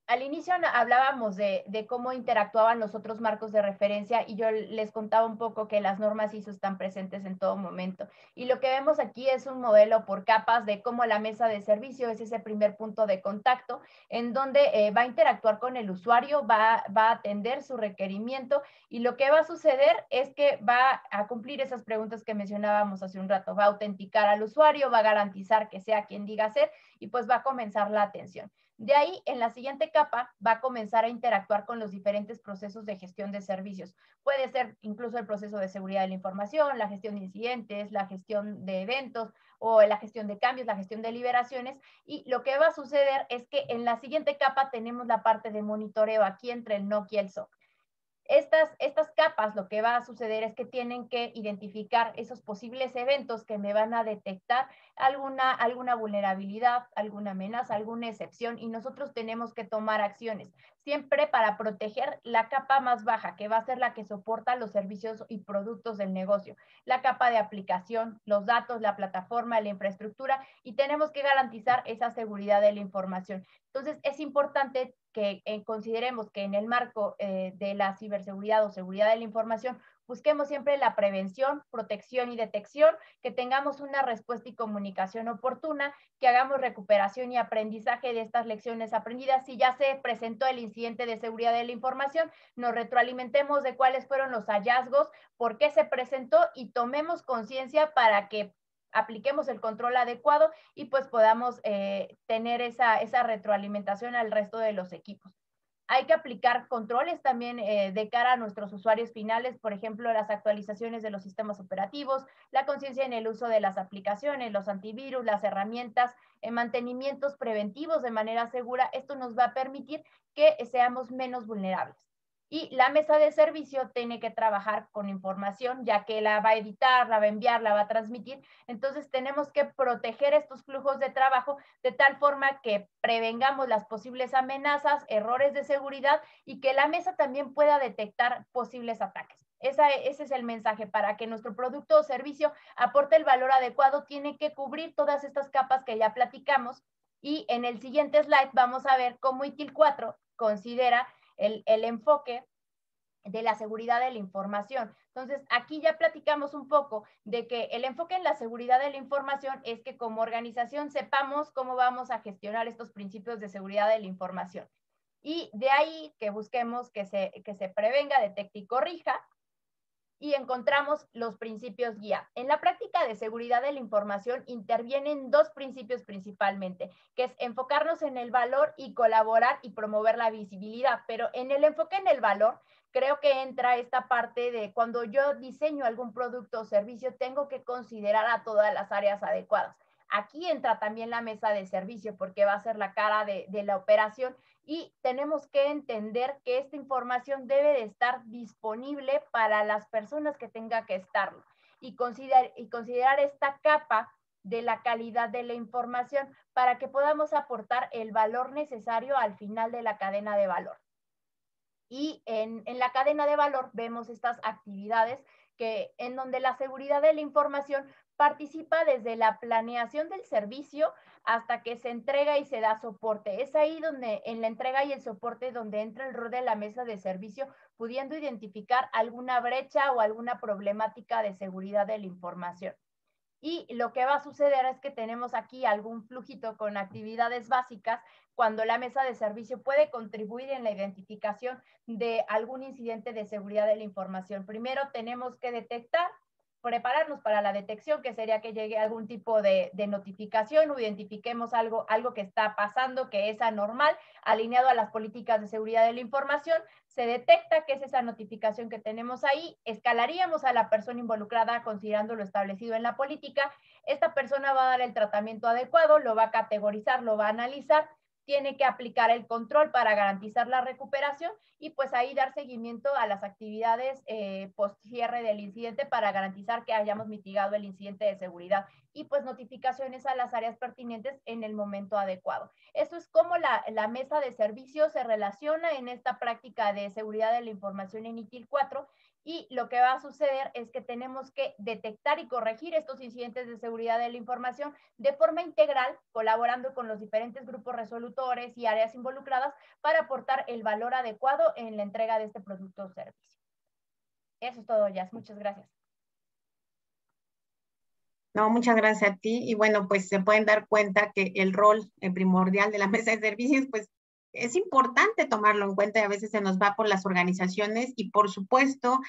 Al inicio hablábamos de cómo interactuaban los otros marcos de referencia y yo les contaba un poco que las normas ISO están presentes en todo momento. Y lo que vemos aquí es un modelo por capas de cómo la mesa de servicio es ese primer punto de contacto en donde va a interactuar con el usuario, va a atender su requerimiento y lo que va a suceder es que va a cumplir esas preguntas que mencionábamos hace un rato. Va a autenticar al usuario, va a garantizar que sea quien diga ser y pues va a comenzar la atención. De ahí, en la siguiente capa, va a comenzar a interactuar con los diferentes procesos de gestión de servicios. Puede ser incluso el proceso de seguridad de la información, la gestión de incidentes, la gestión de eventos o la gestión de cambios, la gestión de liberaciones. Y lo que va a suceder es que en la siguiente capa tenemos la parte de monitoreo aquí entre el NOC y el SOC. Estas capas lo que va a suceder es que tienen que identificar esos posibles eventos que me van a detectar alguna vulnerabilidad, alguna amenaza, alguna excepción y nosotros tenemos que tomar acciones siempre para proteger la capa más baja que va a ser la que soporta los servicios y productos del negocio, la capa de aplicación, los datos, la plataforma, la infraestructura y tenemos que garantizar esa seguridad de la información. Entonces es importante que consideremos que en el marco de la ciberseguridad o seguridad de la información busquemos siempre la prevención, protección y detección, que tengamos una respuesta y comunicación oportuna, que hagamos recuperación y aprendizaje de estas lecciones aprendidas. Si ya se presentó el incidente de seguridad de la información, nos retroalimentemos de cuáles fueron los hallazgos, por qué se presentó y tomemos conciencia para que apliquemos el control adecuado y pues podamos tener esa retroalimentación al resto de los equipos. Hay que aplicar controles también de cara a nuestros usuarios finales, por ejemplo, las actualizaciones de los sistemas operativos, la conciencia en el uso de las aplicaciones, los antivirus, las herramientas, mantenimientos preventivos de manera segura. Esto nos va a permitir que seamos menos vulnerables. Y la mesa de servicio tiene que trabajar con información, ya que la va a editar, la va a enviar, la va a transmitir. Entonces tenemos que proteger estos flujos de trabajo de tal forma que prevengamos las posibles amenazas, errores de seguridad y que la mesa también pueda detectar posibles ataques. Ese es el mensaje. Para que nuestro producto o servicio aporte el valor adecuado, tiene que cubrir todas estas capas que ya platicamos. Y en el siguiente slide vamos a ver cómo ITIL 4 considera el enfoque de la seguridad de la información. Entonces, aquí ya platicamos un poco de que el enfoque en la seguridad de la información es que como organización sepamos cómo vamos a gestionar estos principios de seguridad de la información. Y de ahí que busquemos que se prevenga, detecte y corrija. Y encontramos los principios guía. En la práctica de seguridad de la información intervienen dos principios principalmente, que es enfocarnos en el valor y colaborar y promover la visibilidad. Pero en el enfoque en el valor, creo que entra esta parte de cuando yo diseño algún producto o servicio, tengo que considerar a todas las áreas adecuadas. Aquí entra también la mesa de servicio porque va a ser la cara de la operación y tenemos que entender que esta información debe de estar disponible para las personas que tengan que estarlo y considerar esta capa de la calidad de la información para que podamos aportar el valor necesario al final de la cadena de valor. Y en la cadena de valor vemos estas actividades en donde la seguridad de la información participa desde la planeación del servicio hasta que se entrega y se da soporte. Es ahí donde en la entrega y el soporte donde entra el rol de la mesa de servicio, pudiendo identificar alguna brecha o alguna problemática de seguridad de la información. Y lo que va a suceder es que tenemos aquí algún flujito con actividades básicas cuando la mesa de servicio puede contribuir en la identificación de algún incidente de seguridad de la información. Primero tenemos que detectar, prepararnos para la detección, que sería que llegue algún tipo de notificación o identifiquemos algo que está pasando, que es anormal, alineado a las políticas de seguridad de la información. Se detecta que es esa notificación que tenemos ahí, escalaríamos a la persona involucrada considerando lo establecido en la política. Esta persona va a dar el tratamiento adecuado, lo va a categorizar, lo va a analizar, tiene que aplicar el control para garantizar la recuperación y pues ahí dar seguimiento a las actividades post cierre del incidente para garantizar que hayamos mitigado el incidente de seguridad y pues notificaciones a las áreas pertinentes en el momento adecuado. Esto es cómo la mesa de servicios se relaciona en esta práctica de seguridad de la información en ITIL 4 y lo que va a suceder es que tenemos que detectar y corregir estos incidentes de seguridad de la información de forma integral, colaborando con los diferentes grupos resolutores y áreas involucradas para aportar el valor adecuado en la entrega de este producto o servicio. Eso es todo, Jazz. Muchas gracias. No, muchas gracias a ti. Y bueno, pues se pueden dar cuenta que el rol primordial de la mesa de servicios, pues es importante tomarlo en cuenta y a veces se nos va por las organizaciones y por supuesto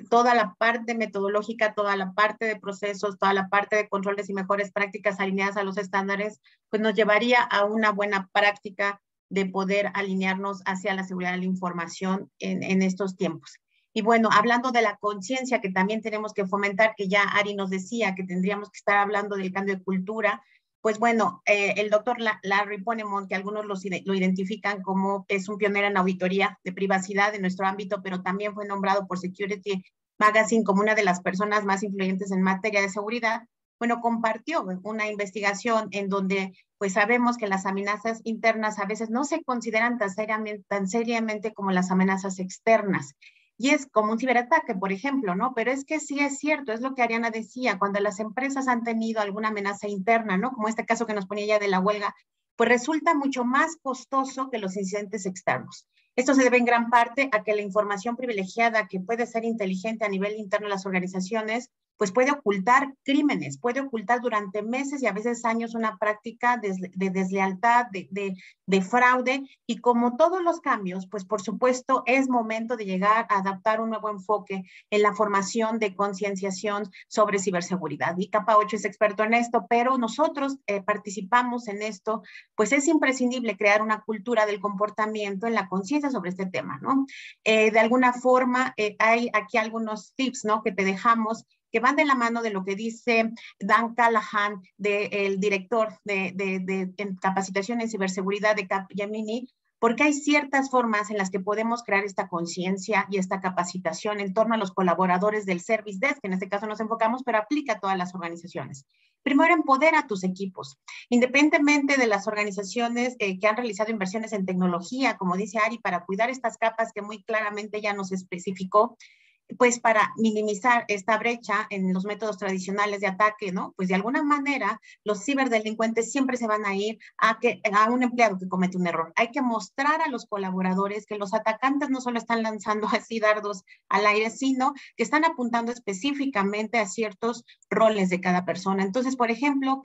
toda la parte metodológica, toda la parte de procesos, toda la parte de controles y mejores prácticas alineadas a los estándares, pues nos llevaría a una buena práctica de poder alinearnos hacia la seguridad de la información en estos tiempos. Y bueno, hablando de la conciencia que también tenemos que fomentar, que ya Ari nos decía que tendríamos que estar hablando del cambio de cultura, pues bueno, el doctor Larry Ponemon, que algunos lo identifican como es un pionero en auditoría de privacidad en nuestro ámbito, pero también fue nombrado por Security Magazine como una de las personas más influyentes en materia de seguridad. Bueno, compartió una investigación en donde pues sabemos que las amenazas internas a veces no se consideran tan seriamente como las amenazas externas. Y es como un ciberataque, por ejemplo, ¿no? Pero es que sí es cierto, es lo que Ariana decía, cuando las empresas han tenido alguna amenaza interna, ¿no? Como este caso que nos ponía ella de la huelga, pues resulta mucho más costoso que los incidentes externos. Esto se debe en gran parte a que la información privilegiada que puede ser inteligente a nivel interno de las organizaciones, pues puede ocultar crímenes, puede ocultar durante meses y a veces años una práctica de deslealtad, de fraude, y como todos los cambios, pues por supuesto es momento de llegar a adaptar un nuevo enfoque en la formación de concienciación sobre ciberseguridad. Y Capa 8 es experto en esto, pero nosotros participamos en esto, pues es imprescindible crear una cultura del comportamiento en la conciencia sobre este tema, ¿no? De alguna forma hay aquí algunos tips, ¿no? Que te dejamos, que van de la mano de lo que dice Dan Callahan, el director de capacitación en ciberseguridad de Capgemini, porque hay ciertas formas en las que podemos crear esta conciencia y esta capacitación en torno a los colaboradores del Service Desk, que en este caso nos enfocamos, pero aplica a todas las organizaciones. Primero, empodera a tus equipos. Independientemente de las organizaciones que han realizado inversiones en tecnología, como dice Ari, para cuidar estas capas que muy claramente ya nos especificó, pues para minimizar esta brecha en los métodos tradicionales de ataque, ¿no? Pues de alguna manera los ciberdelincuentes siempre se van a ir a un empleado que comete un error. Hay que mostrar a los colaboradores que los atacantes no solo están lanzando así dardos al aire, sino que están apuntando específicamente a ciertos roles de cada persona. Entonces, por ejemplo,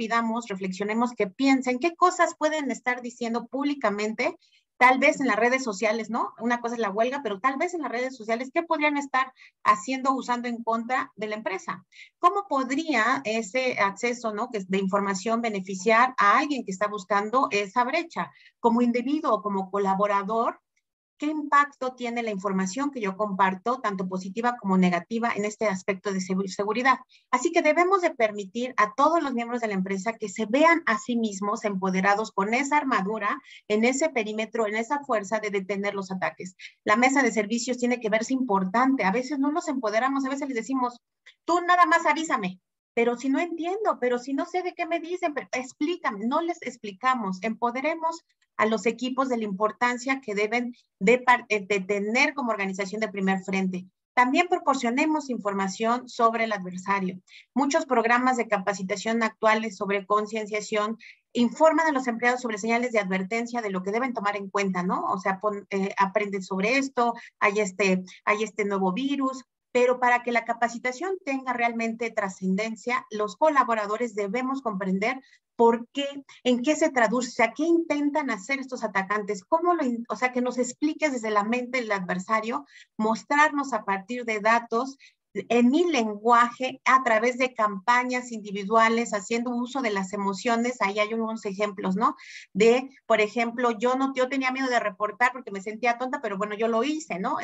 reflexionemos que piensen qué cosas pueden estar diciendo públicamente Tal vez en las redes sociales, ¿no? Una cosa es la huelga, pero tal vez en las redes sociales, ¿qué podrían estar haciendo, usando en contra de la empresa? ¿Cómo podría ese acceso, ¿no?, que es de información, beneficiar a alguien que está buscando esa brecha? Como individuo o como colaborador, ¿qué impacto tiene la información que yo comparto, tanto positiva como negativa, en este aspecto de seguridad? Así que debemos de permitir a todos los miembros de la empresa que se vean a sí mismos empoderados con esa armadura, en ese perímetro, en esa fuerza de detener los ataques. La mesa de servicios tiene que verse importante. A veces no nos empoderamos, a veces les decimos, tú nada más avísame. Pero si no entiendo, pero si no sé de qué me dicen, explícame. No les explicamos. Empoderemos a los equipos de la importancia que deben de tener como organización de primer frente. También proporcionemos información sobre el adversario. Muchos programas de capacitación actuales sobre concienciación informan a los empleados sobre señales de advertencia de lo que deben tomar en cuenta, ¿no? O sea, aprenden sobre esto, hay este nuevo virus. Pero para que la capacitación tenga realmente trascendencia, los colaboradores debemos comprender por qué, en qué se traduce, o sea, qué intentan hacer estos atacantes, o sea, que nos expliques desde la mente del adversario, mostrarnos a partir de datos, en mi lenguaje, a través de campañas individuales, haciendo uso de las emociones. Ahí hay unos ejemplos, ¿no? De, por ejemplo, yo tenía miedo de reportar porque me sentía tonta, pero bueno, yo lo hice, ¿no?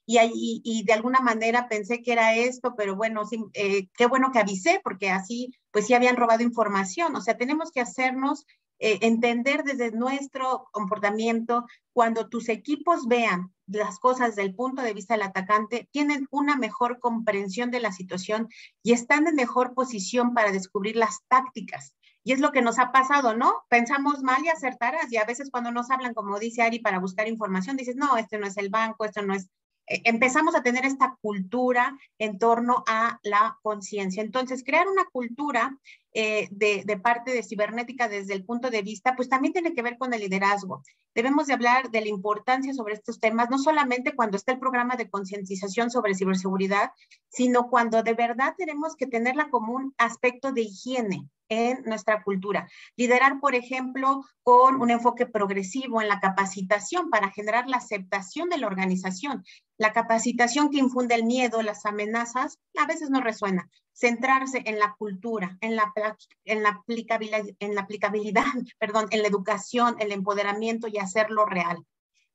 Y de alguna manera pensé que era esto, pero bueno, sí, qué bueno que avisé, porque así, pues sí habían robado información. O sea, tenemos que hacernos entender desde nuestro comportamiento. Cuando tus equipos vean las cosas desde el punto de vista del atacante, tienen una mejor comprensión de la situación y están en mejor posición para descubrir las tácticas. Y es lo que nos ha pasado, ¿no? Pensamos mal y acertarás, y a veces cuando nos hablan, como dice Ari, para buscar información, dices, no, este no es el banco, esto no es... Empezamos a tener esta cultura en torno a la conciencia. Entonces, crear una cultura de parte de cibernética desde el punto de vista, pues también tiene que ver con el liderazgo. Debemos de hablar de la importancia sobre estos temas, no solamente cuando está el programa de concientización sobre ciberseguridad, sino cuando de verdad tenemos que tenerla como un aspecto de higiene en nuestra cultura. Liderar, por ejemplo, con un enfoque progresivo en la capacitación para generar la aceptación de la organización. La capacitación que infunde el miedo, las amenazas, a veces no resuena. Centrarse en la cultura, en la aplicabilidad, perdón, en la educación, el empoderamiento y hacerlo real.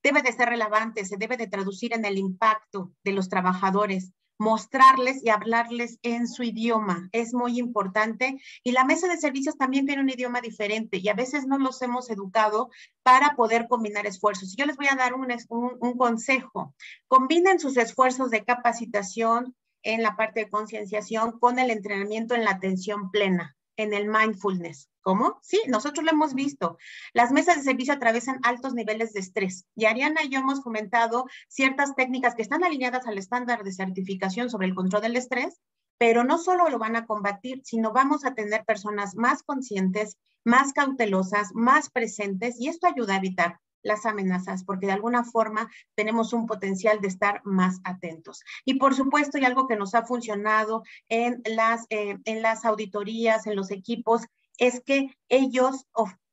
Debe de ser relevante, se debe de traducir en el impacto de los trabajadores, mostrarles y hablarles en su idioma. Es muy importante. Y la mesa de servicios también tiene un idioma diferente y a veces no los hemos educado para poder combinar esfuerzos. Yo les voy a dar un consejo. Combinen sus esfuerzos de capacitación en la parte de concienciación con el entrenamiento en la atención plena, en el mindfulness. ¿Cómo? Sí, nosotros lo hemos visto. Las mesas de servicio atraviesan altos niveles de estrés y Ariana y yo hemos comentado ciertas técnicas que están alineadas al estándar de certificación sobre el control del estrés, pero no solo lo van a combatir, sino vamos a tener personas más conscientes, más cautelosas, más presentes, y esto ayuda a evitar las amenazas, porque de alguna forma tenemos un potencial de estar más atentos. Y por supuesto, y algo que nos ha funcionado en las auditorías, en los equipos, es que ellos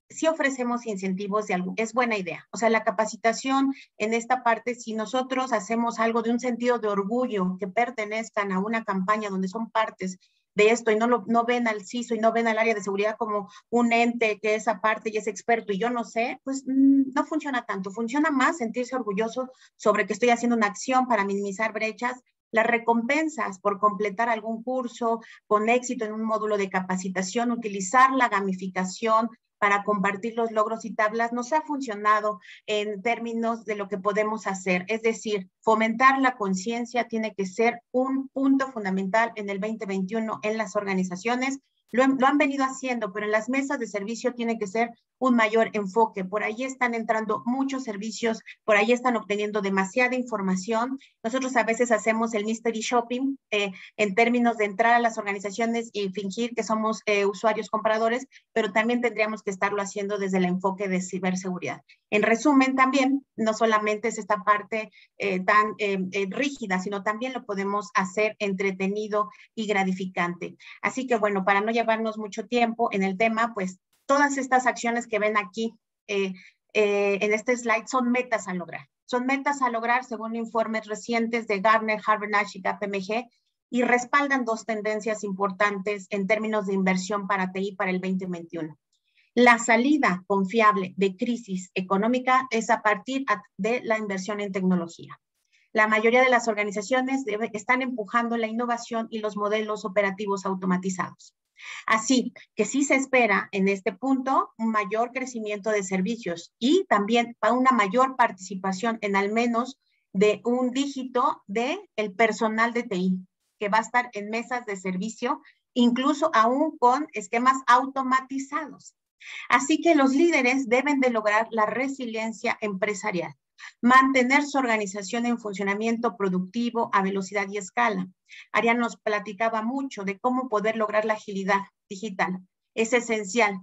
sí ofrecemos incentivos de algo, es buena idea. O sea, la capacitación en esta parte, si nosotros hacemos algo de un sentido de orgullo, que pertenezcan a una campaña donde son partes de esto y no ven al CISO y no ven al área de seguridad como un ente que es aparte y es experto y yo no sé, pues no funciona tanto. Funciona más sentirse orgulloso sobre que estoy haciendo una acción para minimizar brechas. Las recompensas por completar algún curso con éxito en un módulo de capacitación, utilizar la gamificación para compartir los logros y tablas, nos ha funcionado en términos de lo que podemos hacer. Es decir, fomentar la conciencia tiene que ser un punto fundamental en el 2021 en las organizaciones. Lo han venido haciendo, pero en las mesas de servicio tiene que ser un mayor enfoque. Por ahí están entrando muchos servicios, por ahí están obteniendo demasiada información. Nosotros a veces hacemos el mystery shopping en términos de entrar a las organizaciones y fingir que somos usuarios compradores, pero también tendríamos que estarlo haciendo desde el enfoque de ciberseguridad. En resumen, también no solamente es esta parte tan rígida, sino también lo podemos hacer entretenido y gratificante. Así que bueno, para no llevarnos mucho tiempo en el tema, pues todas estas acciones que ven aquí en este slide son metas a lograr. Son metas a lograr según informes recientes de Gartner, Harvard Nash y KPMG, y respaldan dos tendencias importantes en términos de inversión para TI para el 2021. La salida confiable de crisis económica es a partir de la inversión en tecnología. La mayoría de las organizaciones están empujando la innovación y los modelos operativos automatizados. Así que sí se espera en este punto un mayor crecimiento de servicios y también una mayor participación en al menos de un dígito del personal de TI, que va a estar en mesas de servicio, incluso aún con esquemas automatizados. Así que los líderes deben de lograr la resiliencia empresarial, mantener su organización en funcionamiento productivo a velocidad y escala. Ariana nos platicaba mucho de cómo poder lograr la agilidad digital. Es esencial,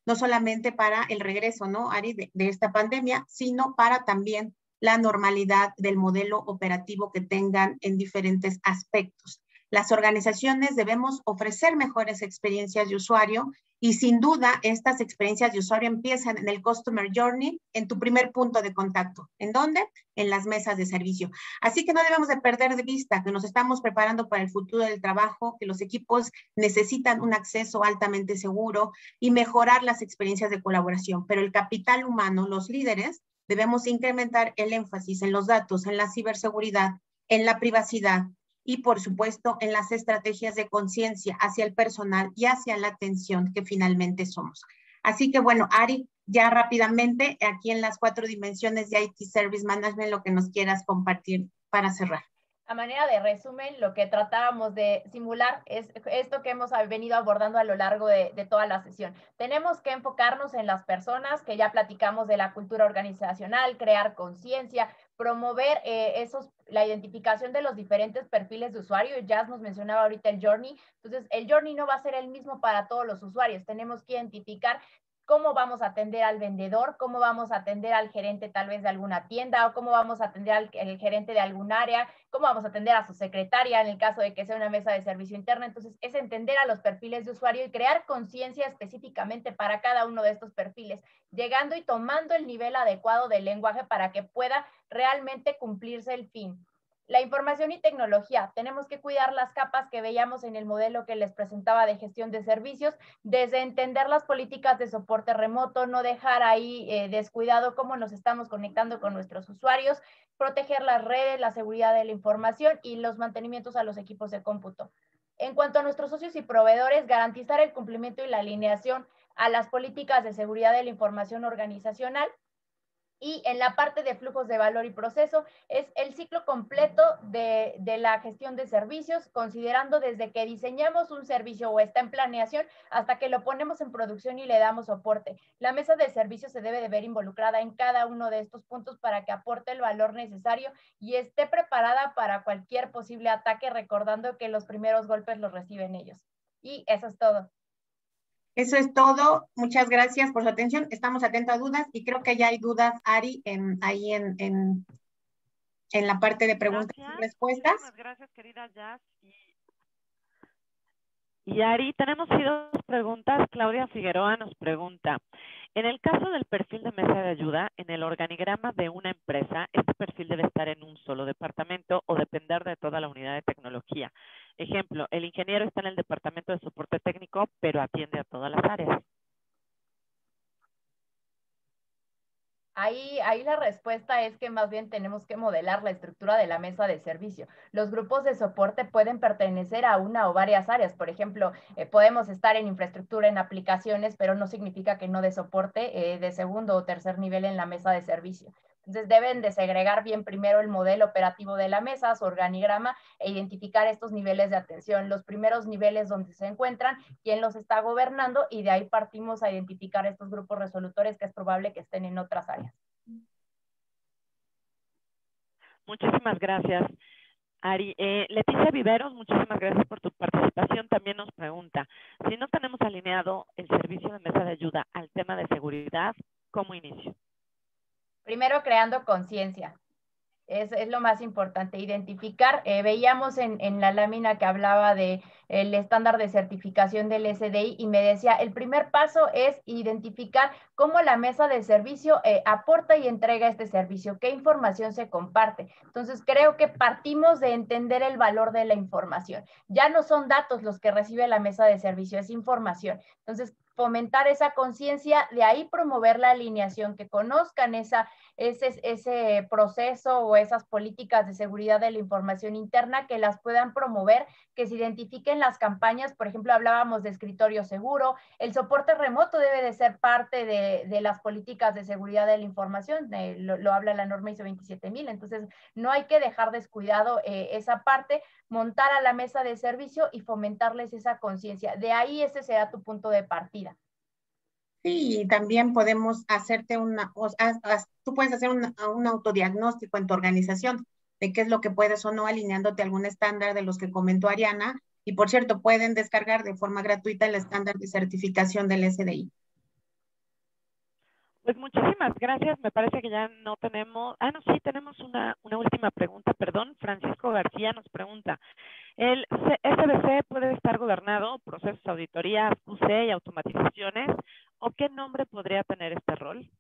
no solamente para el regreso, ¿no, Ari, de esta pandemia, sino para también la normalidad del modelo operativo que tengan en diferentes aspectos. Las organizaciones debemos ofrecer mejores experiencias de usuario y sin duda estas experiencias de usuario empiezan en el Customer Journey, en tu primer punto de contacto. ¿En dónde? En las mesas de servicio. Así que no debemos de perder de vista que nos estamos preparando para el futuro del trabajo, que los equipos necesitan un acceso altamente seguro y mejorar las experiencias de colaboración. Pero el capital humano, los líderes, debemos incrementar el énfasis en los datos, en la ciberseguridad, en la privacidad, y por supuesto en las estrategias de conciencia hacia el personal y hacia la atención que finalmente somos. Así que bueno, Ari, ya rápidamente aquí en las 4 dimensiones de IT Service Management, lo que nos quieras compartir para cerrar. A manera de resumen, lo que tratábamos de simular es esto que hemos venido abordando a lo largo de toda la sesión. Tenemos que enfocarnos en las personas, que ya platicamos de la cultura organizacional, crear conciencia, promover la identificación de los diferentes perfiles de usuario. Jazz nos mencionaba ahorita el journey. Entonces, el journey no va a ser el mismo para todos los usuarios. Tenemos que identificar cómo vamos a atender al vendedor, cómo vamos a atender al gerente tal vez de alguna tienda, o cómo vamos a atender al gerente de algún área, cómo vamos a atender a su secretaria en el caso de que sea una mesa de servicio interna. Entonces, es entender a los perfiles de usuario y crear conciencia específicamente para cada uno de estos perfiles, llegando y tomando el nivel adecuado del lenguaje para que pueda realmente cumplirse el fin. La información y tecnología. Tenemos que cuidar las capas que veíamos en el modelo que les presentaba de gestión de servicios, desde entender las políticas de soporte remoto, no dejar ahí descuidado cómo nos estamos conectando con nuestros usuarios, proteger las redes, la seguridad de la información y los mantenimientos a los equipos de cómputo. En cuanto a nuestros socios y proveedores, garantizar el cumplimiento y la alineación a las políticas de seguridad de la información organizacional. Y en la parte de flujos de valor y proceso es el ciclo completo de la gestión de servicios, considerando desde que diseñamos un servicio o está en planeación hasta que lo ponemos en producción y le damos soporte. La mesa de servicios se debe de ver involucrada en cada uno de estos puntos para que aporte el valor necesario y esté preparada para cualquier posible ataque, recordando que los primeros golpes los reciben ellos. Y eso es todo. Eso es todo. Muchas gracias por su atención. Estamos atentos a dudas y creo que ya hay dudas, Ari, ahí en la parte de preguntas y respuestas. Muchísimas gracias, querida Jazz. Y Ari, tenemos 2 preguntas. Claudia Figueroa nos pregunta, en el caso del perfil de mesa de ayuda, en el organigrama de una empresa, ¿este perfil debe estar en un solo departamento o depender de toda la unidad de tecnología? Ejemplo, el ingeniero está en el departamento de soporte técnico, pero atiende a todas las áreas. Ahí la respuesta es que más bien tenemos que modelar la estructura de la mesa de servicio. Los grupos de soporte pueden pertenecer a una o varias áreas. Por ejemplo, podemos estar en infraestructura, en aplicaciones, pero no significa que no de soporte de segundo o tercer nivel en la mesa de servicio. Entonces deben de segregar bien primero el modelo operativo de la mesa, su organigrama, e identificar estos niveles de atención, los primeros niveles donde se encuentran, quién los está gobernando, y de ahí partimos a identificar estos grupos resolutores que es probable que estén en otras áreas. Muchísimas gracias, Ari. Leticia Viveros, muchísimas gracias por tu participación. También nos pregunta, si no tenemos alineado el servicio de mesa de ayuda al tema de seguridad, ¿cómo inicio? Primero, creando conciencia. Es lo más importante, identificar. Veíamos en la lámina que hablaba de el estándar de certificación del SDI y me decía, el primer paso es identificar cómo la mesa de servicio aporta y entrega este servicio, qué información se comparte. Entonces, creo que partimos de entender el valor de la información. Ya no son datos los que recibe la mesa de servicio, es información. Entonces, fomentar esa conciencia, de ahí promover la alineación, que conozcan ese proceso o esas políticas de seguridad de la información interna, que las puedan promover, que se identifiquen las campañas. Por ejemplo, hablábamos de escritorio seguro, el soporte remoto debe de ser parte de las políticas de seguridad de la información, lo habla la norma ISO 27000, entonces no hay que dejar descuidado esa parte, montar a la mesa de servicio y fomentarles esa conciencia. De ahí ese será tu punto de partida. Sí, y también podemos hacerte tú puedes hacer un autodiagnóstico en tu organización de qué es lo que puedes o no, alineándote a algún estándar de los que comentó Ariana. Y por cierto, pueden descargar de forma gratuita el estándar de certificación del SDI. Pues muchísimas gracias. Me parece que ya no tenemos... no, sí, tenemos una última pregunta, perdón. Francisco García nos pregunta, ¿el SBC puede estar gobernado procesos, auditorías, QC y automatizaciones? ¿O qué nombre podría tener este rol?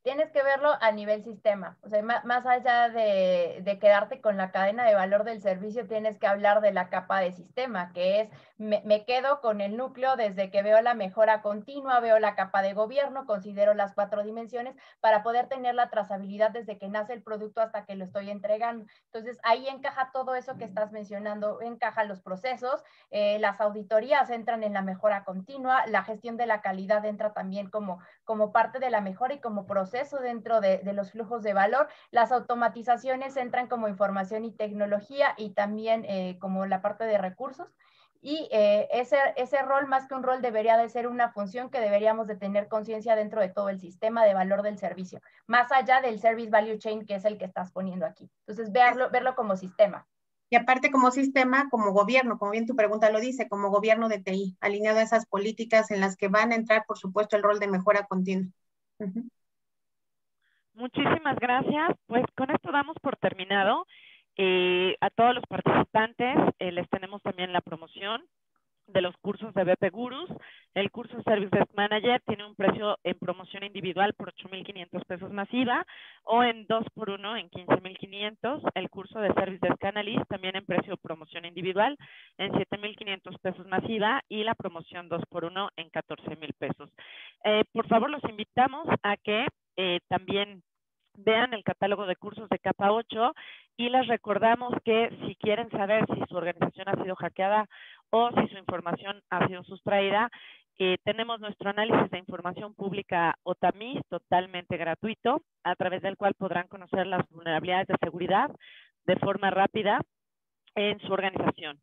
Tienes que verlo a nivel sistema, o sea, más allá de quedarte con la cadena de valor del servicio, tienes que hablar de la capa de sistema, que es, me quedo con el núcleo desde que veo la mejora continua, veo la capa de gobierno, considero las 4 dimensiones para poder tener la trazabilidad desde que nace el producto hasta que lo estoy entregando. Entonces, ahí encaja todo eso que estás mencionando, encajan los procesos, las auditorías entran en la mejora continua, la gestión de la calidad entra también como parte de la mejora y como proceso dentro de los flujos de valor. Las automatizaciones entran como información y tecnología y también como la parte de recursos. Y ese rol, más que un rol, debería de ser una función que deberíamos de tener conciencia dentro de todo el sistema de valor del servicio, más allá del service value chain, que es el que estás poniendo aquí. Entonces, verlo como sistema. Y aparte como sistema, como gobierno, como bien tu pregunta lo dice, como gobierno de TI, alineado a esas políticas en las que van a entrar, por supuesto, el rol de mejora continua. Muchísimas gracias. Pues con esto damos por terminado. A todos los participantes les tenemos también la promoción de los cursos de BP Gurus. El curso Service Desk Manager tiene un precio en promoción individual por 8,500 pesos masiva o en 2x1 en 15,500. El curso de Service Desk Analyst también en precio de promoción individual en 7,500 pesos masiva y la promoción 2x1 en 14,000 pesos. Por favor, los invitamos a que también vean el catálogo de cursos de capa 8 y les recordamos que si quieren saber si su organización ha sido hackeada o si su información ha sido sustraída, tenemos nuestro análisis de información pública OTAMIS totalmente gratuito, a través del cual podrán conocer las vulnerabilidades de seguridad de forma rápida en su organización.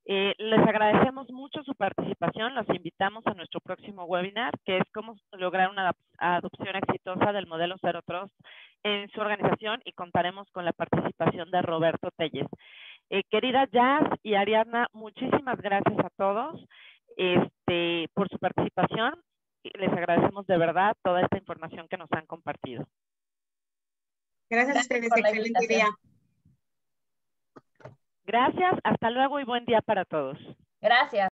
Les agradecemos mucho su participación. Los invitamos a nuestro próximo webinar, que es cómo lograr una adopción exitosa del modelo Zero Trust en su organización, y contaremos con la participación de Roberto Telles. Querida Jazz y Ariadna, muchísimas gracias a todos por su participación. Les agradecemos de verdad toda esta información que nos han compartido. Gracias a ustedes, excelente día. Gracias, hasta luego y buen día para todos. Gracias.